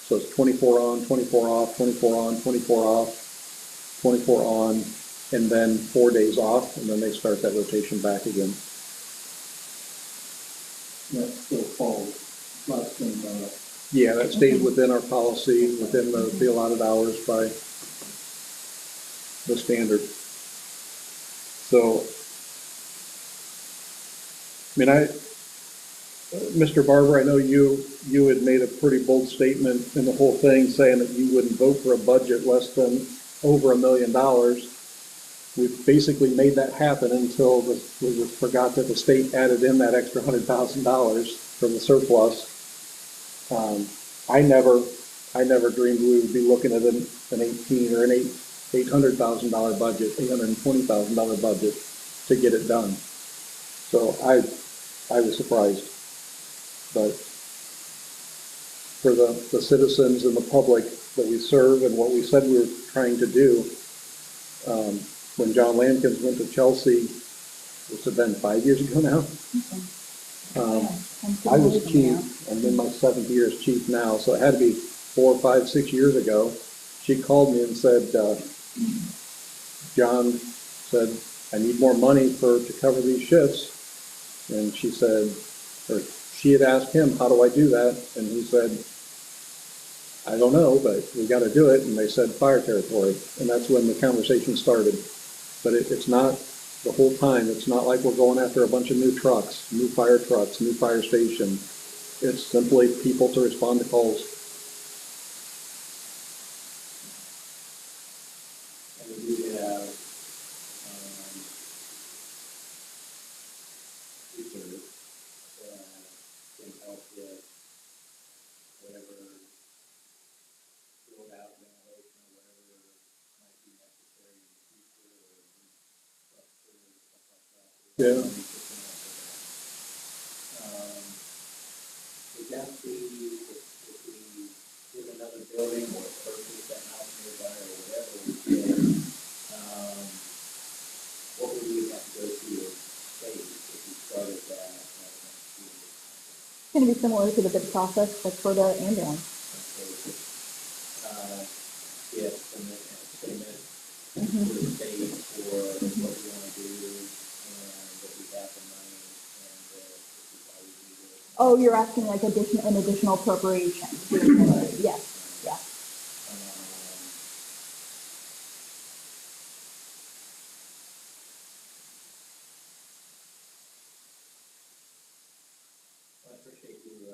So it's 24 on, 24 off, 24 on, 24 off, 24 on, and then 4 days off, and then they start that rotation back again. That still falls less than, Yeah, that stays within our policy, within the allotted hours by the standard. So, I mean, Mr. Barber, I know you had made a pretty bold statement in the whole thing saying that you wouldn't vote for a budget less than over $1 million. We've basically made that happen until we forgot that the state added in that extra $100,000 from the surplus. I never dreamed we would be looking at an $800,000 budget, $820,000 budget to get it done. So I was surprised. But for the citizens and the public that we serve and what we said we were trying to do, when John Lankins went to Chelsea, what's it been, 5 years ago now? I was chief, I'm in my 7th year as chief now, so it had to be 4, 5, 6 years ago. She called me and said, John said, I need more money to cover these shifts. And she said, or she had asked him, how do I do that? And he said, I don't know, but we got to do it. And they said fire territory. And that's when the conversation started. But it's not the whole time. It's not like we're going after a bunch of new trucks, new fire station. It's simply people to respond to calls. And we do have, teachers that can help with whatever build out ventilation or whatever might be necessary in the future or structure or stuff like that. Yeah. Would that be, if we did another building or purchase that house nearby or whatever we did, what would we have to go through as state if we started that next year? It's going to be similar to the bid process, but for the ambulance. Get submit to the state for what we want to do and what we have the money and this is why we need it. Oh, you're asking like an additional appropriation? Yes, yes. I appreciate you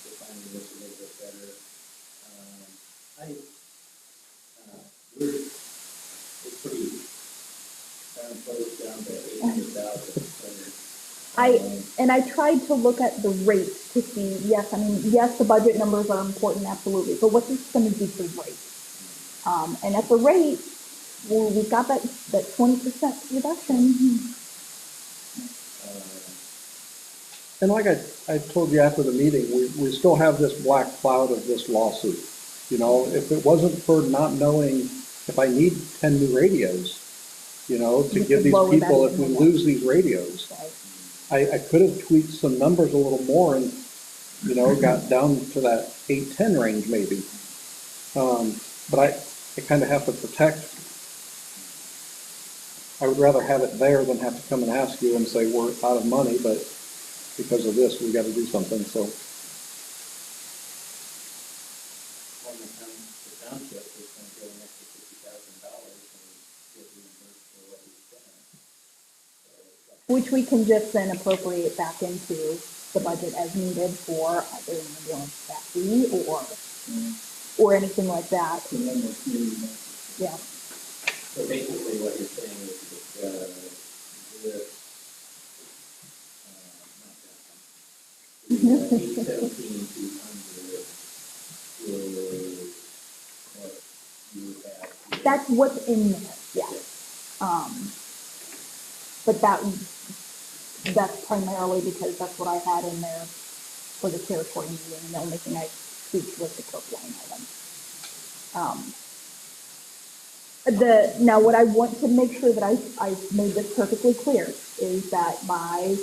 defining this a little bit better. We're pretty darn close down to 800,000. And I tried to look at the rate to see, yes, the budget numbers are important, absolutely, but what's this going to do to the rate? And at the rate, well, we've got that 20% reduction. And like I told you after the meeting, we still have this black cloud of this lawsuit. You know, if it wasn't for not knowing if I need 10 new radios, you know, to give these people if we lose these radios, I could have tweaked some numbers a little more and, you know, got down to that 810 range maybe. But I kind of have to protect. I would rather have it there than have to come and ask you and say we're out of money, but because of this, we got to do something. So. Well, the township is going to get an extra $50,000 and get reimbursed for what we spent. Which we can just then appropriate back into the budget as needed for either an ambulance chassis or anything like that. Yeah. So basically what you're saying is that this, not that one, 817,200 is what you have. That's what's in there, yes. But that's primarily because that's what I had in there for the territory meeting, and the only thing I tweaked was the cook line item. Now what I want to make sure that I made this perfectly clear is that my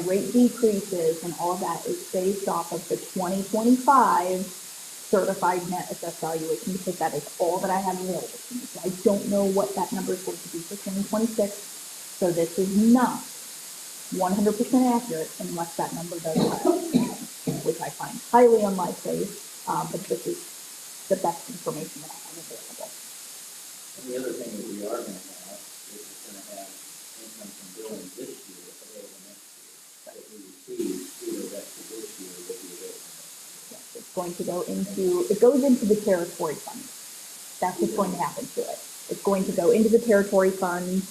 rate decreases and all of that is based off of the 2025 certified net assessed valuation, because that is all that I have available to me. So I don't know what that number is going to be for 2026. So this is not 100% accurate unless that number does rise, which I find highly unlikely, but this is the best information that I have available. And the other thing that we are going to have is it's going to have income from billing this year available next year. That we receive through the rest of this year will be available next year. Yes, it goes into the territory fund. That's what's going to happen to it. It's going to go into the territory fund,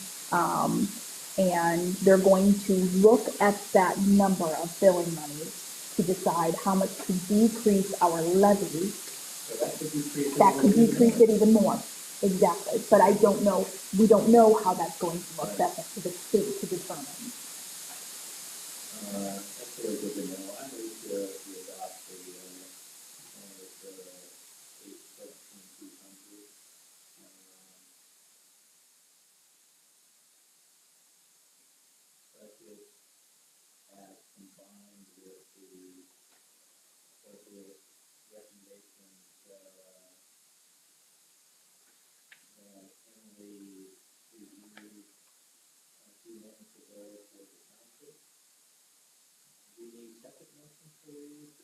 and they're going to look at that number of billing money to decide how much to decrease our levy. So that could decrease it even more. Exactly. But I don't know, we don't know how that's going to look. That's up to the state to determine. That's really good to know. I move to adopt the 817,200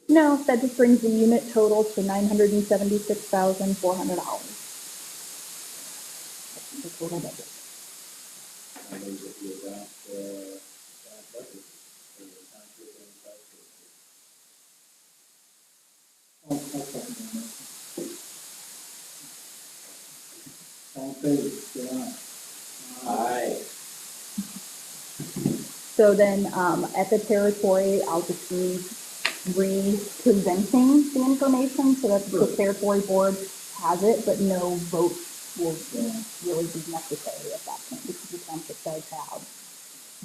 No, that just brings the unit total to $976,400. The total budget. I move that we adopt, that budget for the township and township. I'll second that motion. All in favor, say aye. Aye. So then, at the territory, I'll just be re-presenting the information so that the territory board has it, but no vote will really be necessary at that point, because the township does have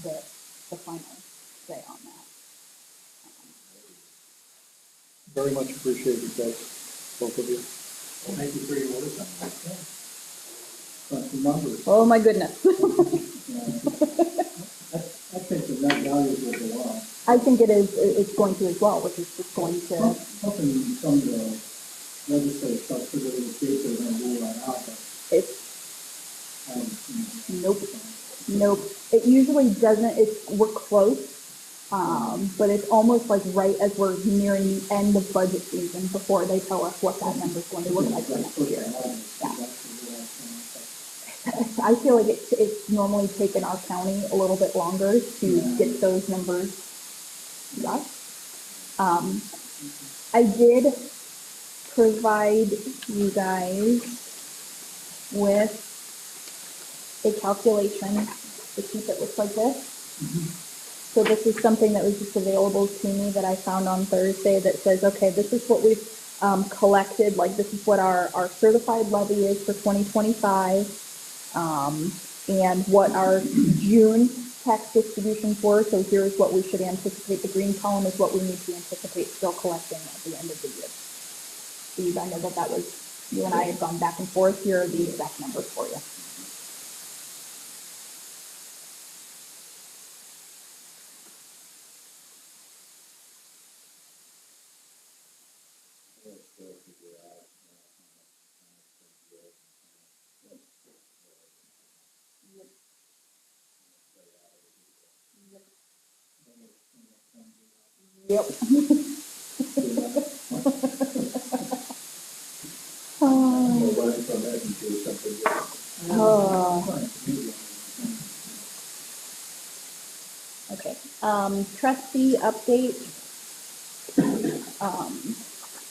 the final say on that. Very much appreciated, guys, both of you. Well, thank you for your work on that. The numbers, Oh, my goodness. I think the net values will go up. I think it's going to as well, which is just going to, Something from the legislature, so that it was good, they're gonna rule that out, but, it's, you know. nope. It usually doesn't, we're close, but it's almost like right as we're nearing the end of budget season before they tell us what that number's going to look like for next year. I feel like it's normally taken our county a little bit longer to get those numbers up. I did provide you guys with a calculation, the sheet that looks like this. So this is something that was just available to me that I found on Thursday that says, okay, this is what we've collected, like this is what our certified levy is for 2025. And what our June tax distributions were. So here's what we should anticipate. The green column is what we need to anticipate still collecting at the end of the year. So I know that was, you and I had gone back and forth. Here are the exact numbers for you. Yep. We'll learn from that and do something different. Okay. Trustee update.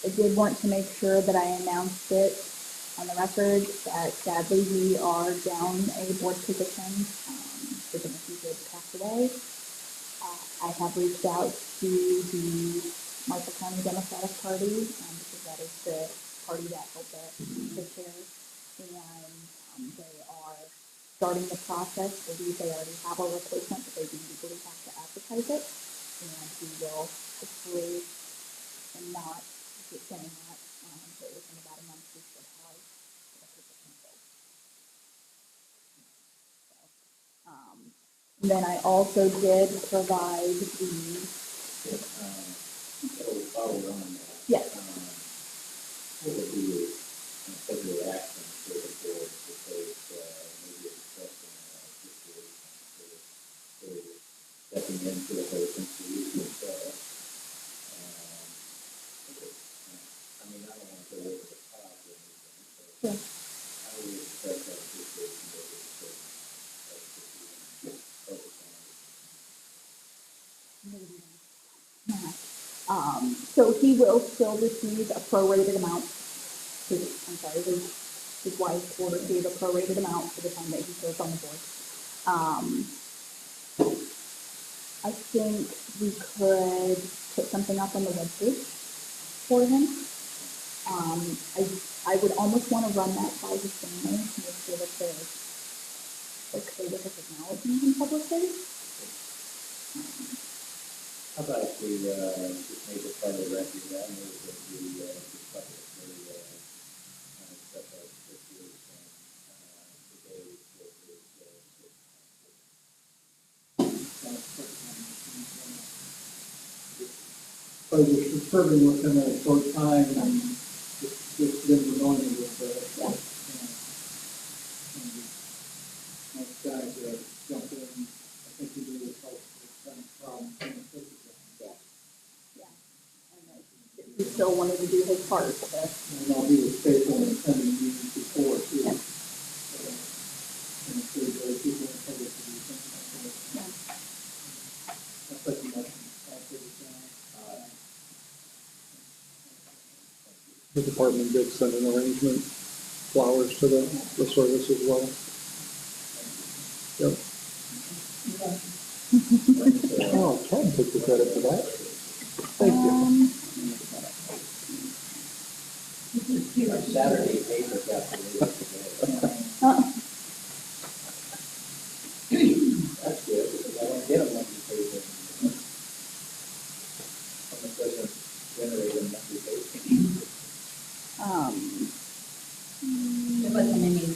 I did want to make sure that I announced it on the record that sadly we are down a board position. Given that he did pass away. I have reached out to the Marshall County Democratic Party, because that is the party that held the chair, and they are starting the process. I believe they already have a replacement, but they do legally have to advertise it, and we will hopefully, and not, keep saying that, but within about a month we should have the position filled. Then I also did provide the Follow on that. yes. What would be your considered action for the board to take, maybe a discussion situation for stepping into a vacancy with, I mean, I don't want to go over the top or anything, but Sure. how do you expect that situation to be focus on? So he will still receive a prorated amount. His wife will receive a prorated amount for the time that he serves on the board. I think we could put something up on the webpage for him. I would almost want to run that by his family to make sure that they're okay with us acknowledging him publicly. How about if we, just make it part of the record, I know that we, just publicly, accept our situation, today with his, So you're serving within a short time and just been anointed with the, most guys jump in, I think you do this help with some problems in the city. still wanted to do his part of this. And I'll be faithful in attending meetings before, too. Yeah. And if there's other people in public to do something like that. Yeah. That's like a motion. I'll take it down. The department did send an arrangement, flowers to the service as well. Yep. Oh, Ken took the credit for that. Thank you. Our Saturday paper got to leave it today. That's good, because I don't get a monthly paper. Someone doesn't generate a monthly paper. It wasn't any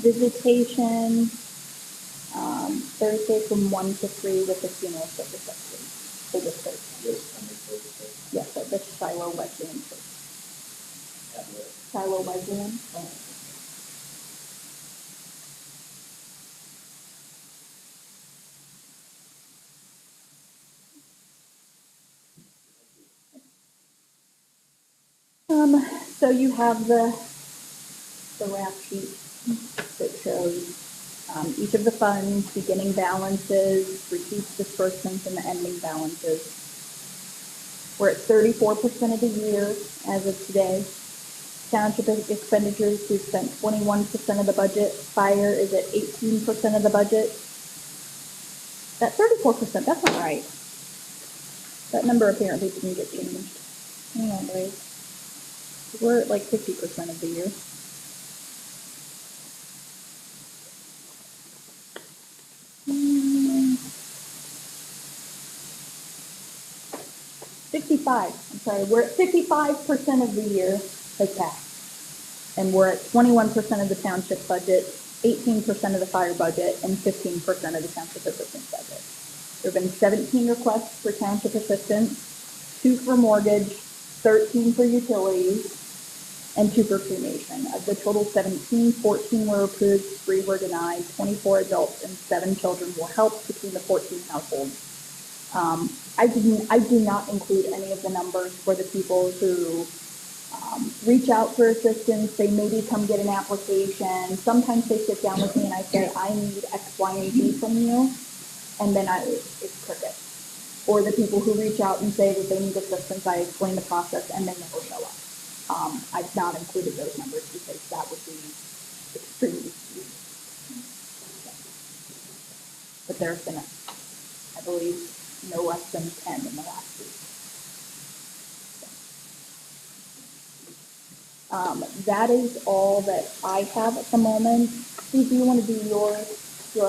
Visitation, Thursday from 1 to 3 with the funeral service at 3 for this Thursday. Yes, coming Thursday. Yes, at the Shiloh Wesleyan Church. At what? Shiloh Wesleyan. So you have the rap sheet that shows each of the funds, beginning balances, receipts, disbursements, and the ending balances. We're at 34% of the year as of today. Township expenditures, we've spent 21% of the budget. Fire is at 18% of the budget. That 34%, that's not right. That number apparently didn't get changed. Hang on, guys. We're at like 50% of the year. Hmm. 65, I'm sorry, we're at 55% of the year has passed. And we're at 21% of the township budget, 18% of the fire budget, and 15% of the township assistance budget. There have been 17 requests for township assistance, 2 for mortgage, 13 for utilities, and 2 for cremation. Of the total 17, 14 were approved, 3 were denied, 24 adults and 7 children were helped between the 14 households. I do not include any of the numbers for the people who reach out for assistance. They maybe come get an application. Sometimes they sit down with me and I say, I need X, Y, and Z from you. And then it's cricket. Or the people who reach out and say that they need assistance, I explain the process and they never show up. I've not included those numbers because that would be extremely skewed. But there's been, I believe, no less than 10 in the last week. That is all that I have at the moment. Steve, do you want to do your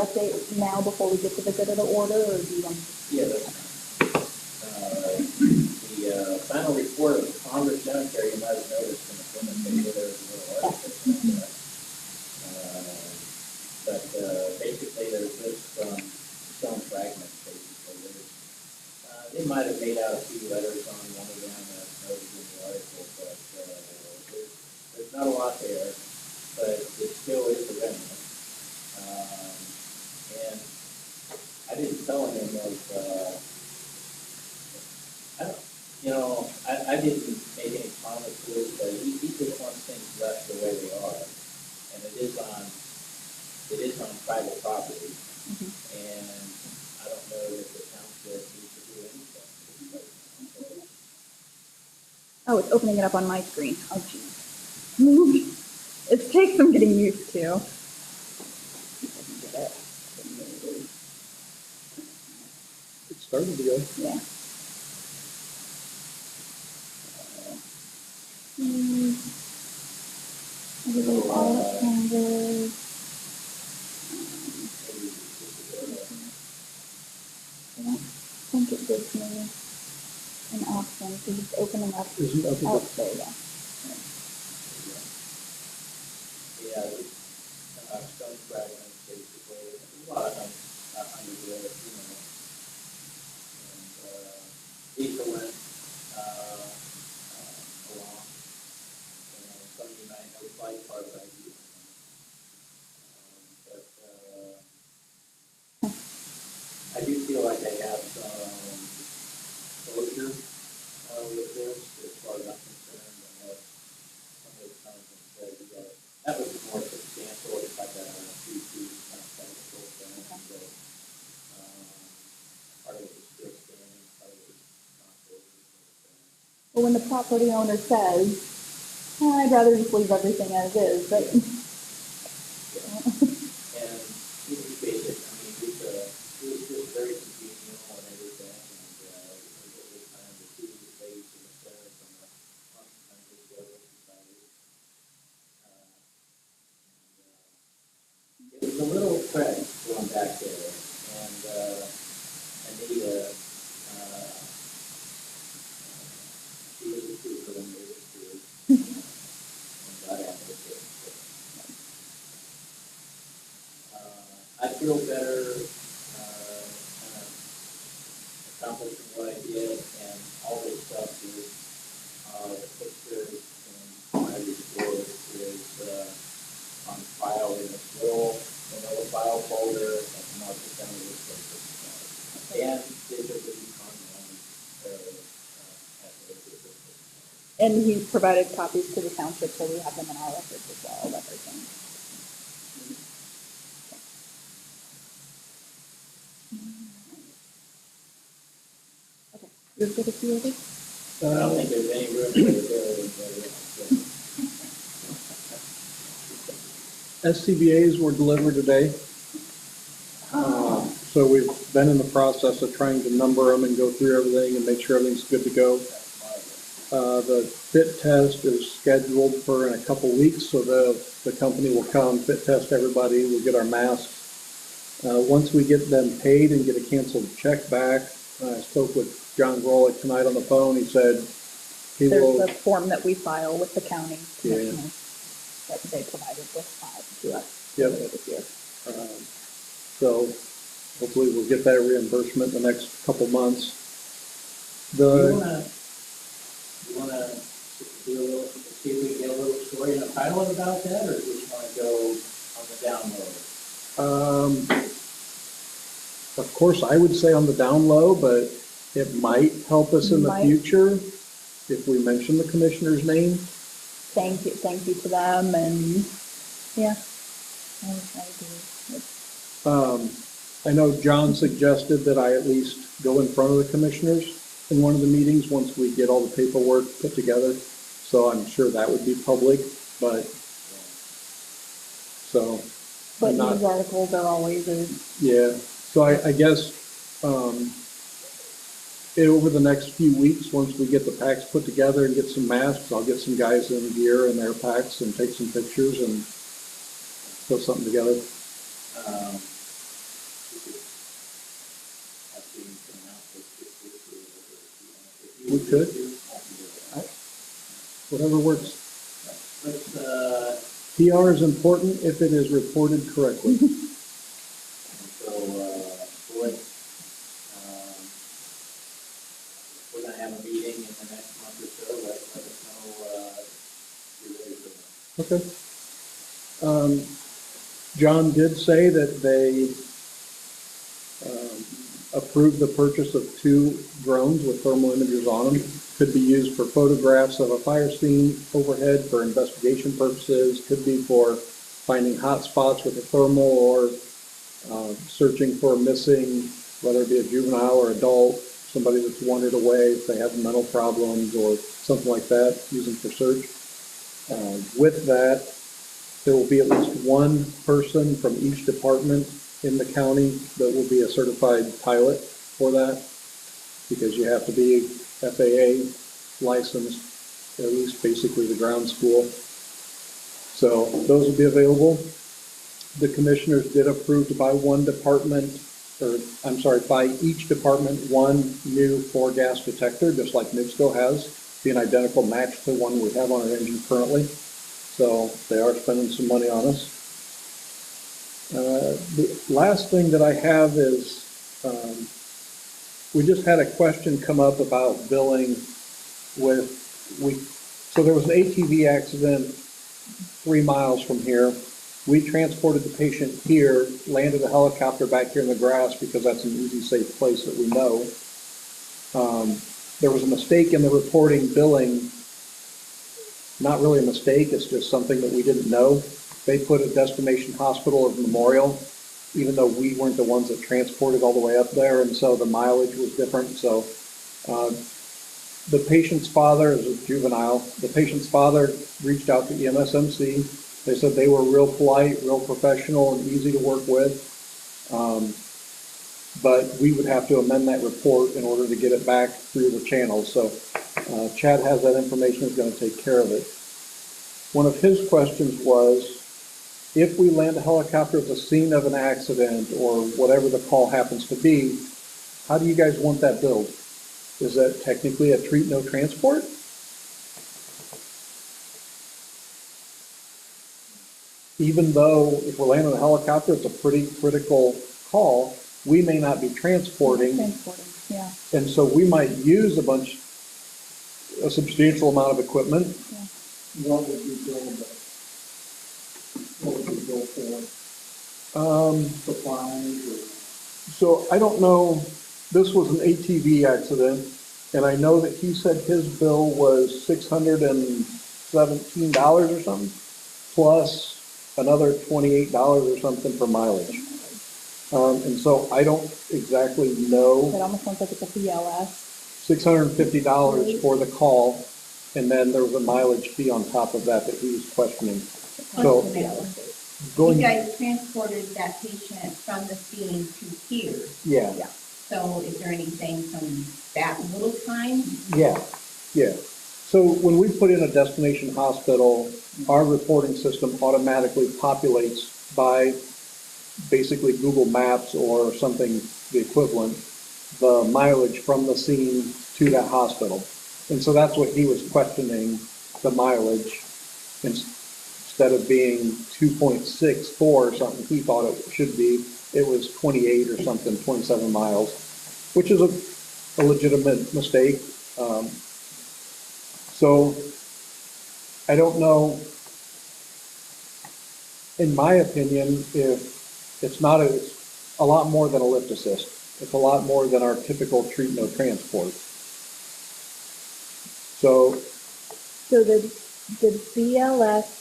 update now before we get to the good of the order, or do you want to? Yeah, that's the final report of the Congress Cemetery, you might have noticed in the Plymouth paper, there was a little article about that. But basically, there's just stone fragments, basically. They might have made out a few letters on one of them as noted in the article, but there's not a lot there, but it still is a remnant. And I didn't tell him I didn't make any promises, but he just wants things left the way they are. And it is on private property. Mm-hmm. And I don't know that the township needs to do anything. Oh, it's opening it up on my screen. Oh, geez. It takes some getting used to. It started to go. Yeah. Everybody's all at Canvas. I don't think it gives me an option because it's opening up. Isn't that the- Oh, there you go. Yeah, stone fragments, basically. A lot of them under the, and Lisa went along, and some of you might know Flight Park idea. But I do feel like I have some closure when the property owner says, "Oh, I'd rather just leave everything as is," but And it was basic, I mean, it was just very congenial and everything, and, it was kind of the two days in the center from the, kind of this weather society. It was a little trek going back there, and, Anita, she was a trooper when we were through, and got out of it. I feel better, kind of accomplishing what I did, and all this stuff is, the pictures and my report is, on file in this little file folder at the North Township and digitally on, at the. and he provided copies to the township, so we have them in our records as well, everything. Okay, you're good with the order? I don't think there's any room for the bill, SCBA's were delivered today. So we've been in the process of trying to number them and go through everything and make sure everything's good to go. The fit test is scheduled for in a couple weeks, so the company will come, fit test everybody, we'll get our masks. Once we get them paid and get a canceled check back, I spoke with John Grolick tonight on the phone, he said he will. There's the form that we file with the county Yeah. commissioners that they provided to us Yep. earlier this year. So hopefully we'll get that reimbursement in the next couple months. You wanna do a little, see if we can get a little story in a pilot about that, or just wanna go on the download? Of course, I would say on the down low, but it might help us in the Might. future if we mention the commissioner's name. Thank you to them, and yeah, I agree. I know John suggested that I at least go in front of the commissioners in one of the meetings once we get all the paperwork put together. So I'm sure that would be public, but so. But I'm not- news articles are always Yeah, so I guess, over the next few weeks, once we get the packs put together and get some masks, I'll get some guys in gear and their packs and take some pictures and put something together. We could. Whatever works. Let's, PR is important if it is reported correctly. so, Floyd, we're gonna have a meeting in the next month or so, let us know, if you're ready for that. John did say that they approved the purchase of 2 drones with thermal imagers on them. Could be used for photographs of a fire scene overhead for investigation purposes, could be for finding hot spots with a thermal or searching for a missing, whether it be a juvenile or adult, somebody that's wandered away, if they have mental problems or something like that, use them for search. With that, there will be at least one person from each department in the county that will be a certified pilot for that, because you have to be FAA licensed, at least basically the ground school. So those will be available. The commissioners did approve to buy buy each department one new 4-gas detector, just like NIPSCO has, be an identical match to one we have on our engine currently. So they are spending some money on us. The last thing that I have is, we just had a question come up about billing so there was an ATV accident 3 miles from here. We transported the patient here, landed a helicopter back here in the grass because that's an easy, safe place that we know. There was a mistake in the reporting billing. Not really a mistake, it's just something that we didn't know. They put a destination hospital of Memorial, even though we weren't the ones that transported all the way up there, and so the mileage was different. So the patient's father is a juvenile. The patient's father reached out to EMSMC. They said they were real polite, real professional, and easy to work with. But we would have to amend that report in order to get it back through the channels. So Chad has that information, is going to take care of it. One of his questions was, if we land a helicopter at the scene of an accident or whatever the call happens to be, how do you guys want that billed? Is that technically a treat no transport? Even though if we're landing a helicopter, it's a pretty critical call, we may not be transporting. Yeah. And so we might use a substantial amount of equipment. Yeah. What would be billable? What would be billed for? Supplies or? So I don't know, this was an ATV accident, and I know that he said his bill was $617 or something, plus another $28 or something for mileage. And so I don't exactly It know. almost sounds like it's a BLS. $650 for the call, and then there was a mileage fee on top of that he was questioning. So You going, guys transported that patient from the scene to here, yeah, so is there anything from that little time? yeah. So when we put in a destination hospital, our reporting system automatically populates by basically Google Maps or something the equivalent, the mileage from the scene to that hospital. And so that's what he was questioning, the mileage. Instead of being 2.64 or something he thought it should be, it was 28 or something, 27 miles, which is a legitimate mistake. So I don't know, in my opinion, if it's a lot more than a lift assist. It's a lot more than our typical treat no transport. So the BLS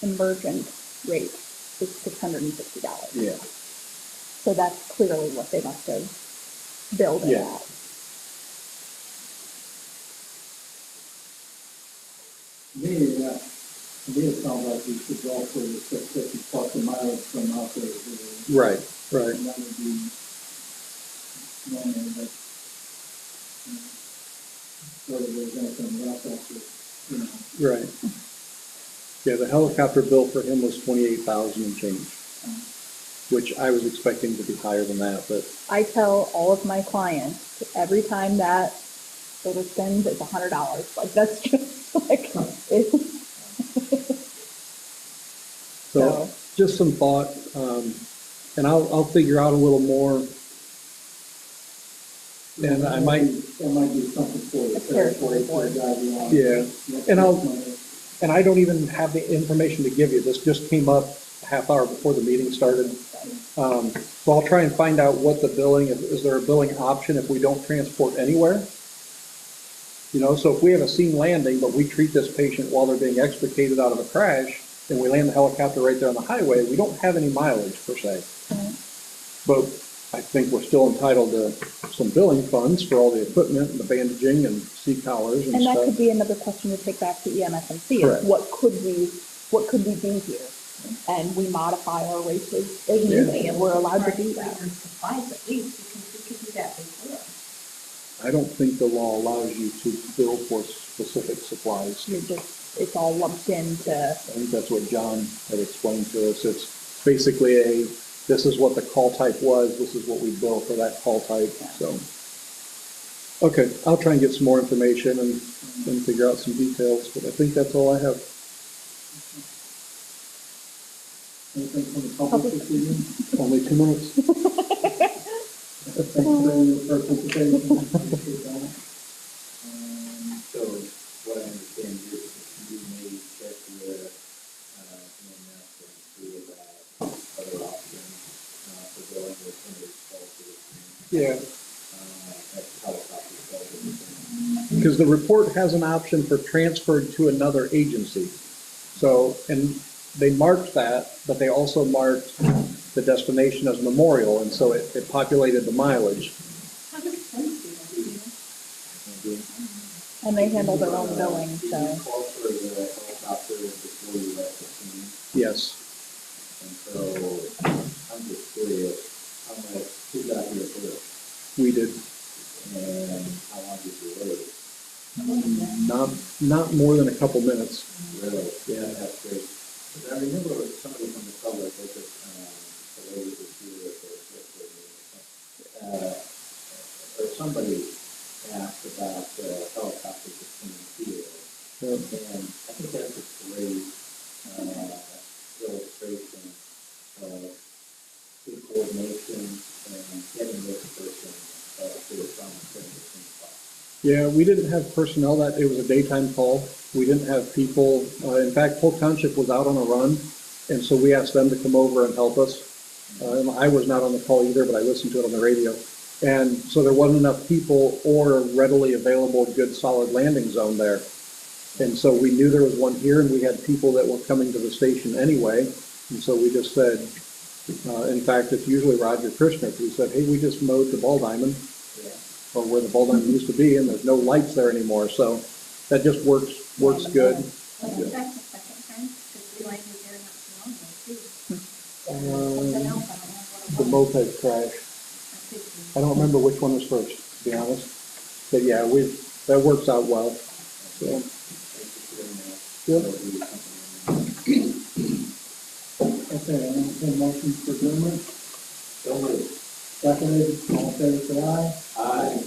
emergent rate is $660. yeah, So that's clearly what they must have billed it Yeah. at. To me, it sounds like we should go for the 650 plus the mileage from out there. right. And that would be normal, but, whether there's anything left after, Right. Yeah, the helicopter bill for him was 28,000 and change, which I was expecting to be higher than that, but I tell all of my clients, every time that filter spins, it's $100. Like, that's just like, it's, so just some thought, and I'll figure out a little more. And I might, That might be something for the territory board. yeah, and I don't even have the information to give you. This just came up a half hour before the meeting started. So I'll try and find out what the billing, is there a billing option if we don't transport anywhere? You know, so if we have a scene landing, but we treat this patient while they're being extricated out of a crash, and we land the helicopter right there on the highway, we don't have any mileage per se. But I think we're still entitled to some billing funds for all the equipment and the bandaging and seat collars and and that stuff. could be another question to take back to EMSMC, Correct. is what could we do here? And we modify our rates as needed, and we're allowed to do that. Supplies at least, because we could do that before. I don't think the law allows you to bill for specific supplies. It's all lumped into, I think that's what John had explained to us. It's basically this is what the call type was, this is what we bill for that call type, so. Okay, I'll try and get some more information and figure out some details, but I think that's all I have. Anything from the public this evening? Only 2 minutes. Thanks for your participation. Appreciate that. So what I understand is you may check with EMS and see about other options for going with some of these calls to the Yeah, that's helicopter calls. because the report has an option for transferred to another agency. So, and they marked that, but they also marked the destination as Memorial, and so it populated the mileage. How does Prince do that? And they handle their own billing, Did you so. call for the helicopter before you left the scene? Yes. And so, I'm just curious, how much, who got here first? We did. And how long did you wait? Not more than a couple minutes. Really? Yeah. That's great. Because I remember somebody from the public, like this, the lady was here, or somebody asked about helicopters that came here. Yeah. And I think that's a great illustration of good coordination and getting this person to the front of the spot. Yeah, we didn't have personnel that, it was a daytime call. We didn't have people, in fact, Polk Township was out on a run, and so we asked them to come over and help us. And I was not on the call either, but I listened to it on the radio. And so there wasn't enough people or readily available good solid landing zone there. And so we knew there was one here, and we had people that were coming to the station anyway. And so we just said, in fact, it's usually Roger Krishner, who said, hey, we just mowed the ball diamond, or where the ball diamond used to be, and there's no lights there anymore. So that just works good. That's the second time, because we like was there not so long ago, too. Uh, Something else, I don't know The what it was. moped crash. I think we- I don't remember which one was first, to be honest. But yeah, that works out well. So, Yep. Okay, I'm going to motion for adjournment. So moved. Seconded, all in favor, say aye. Aye.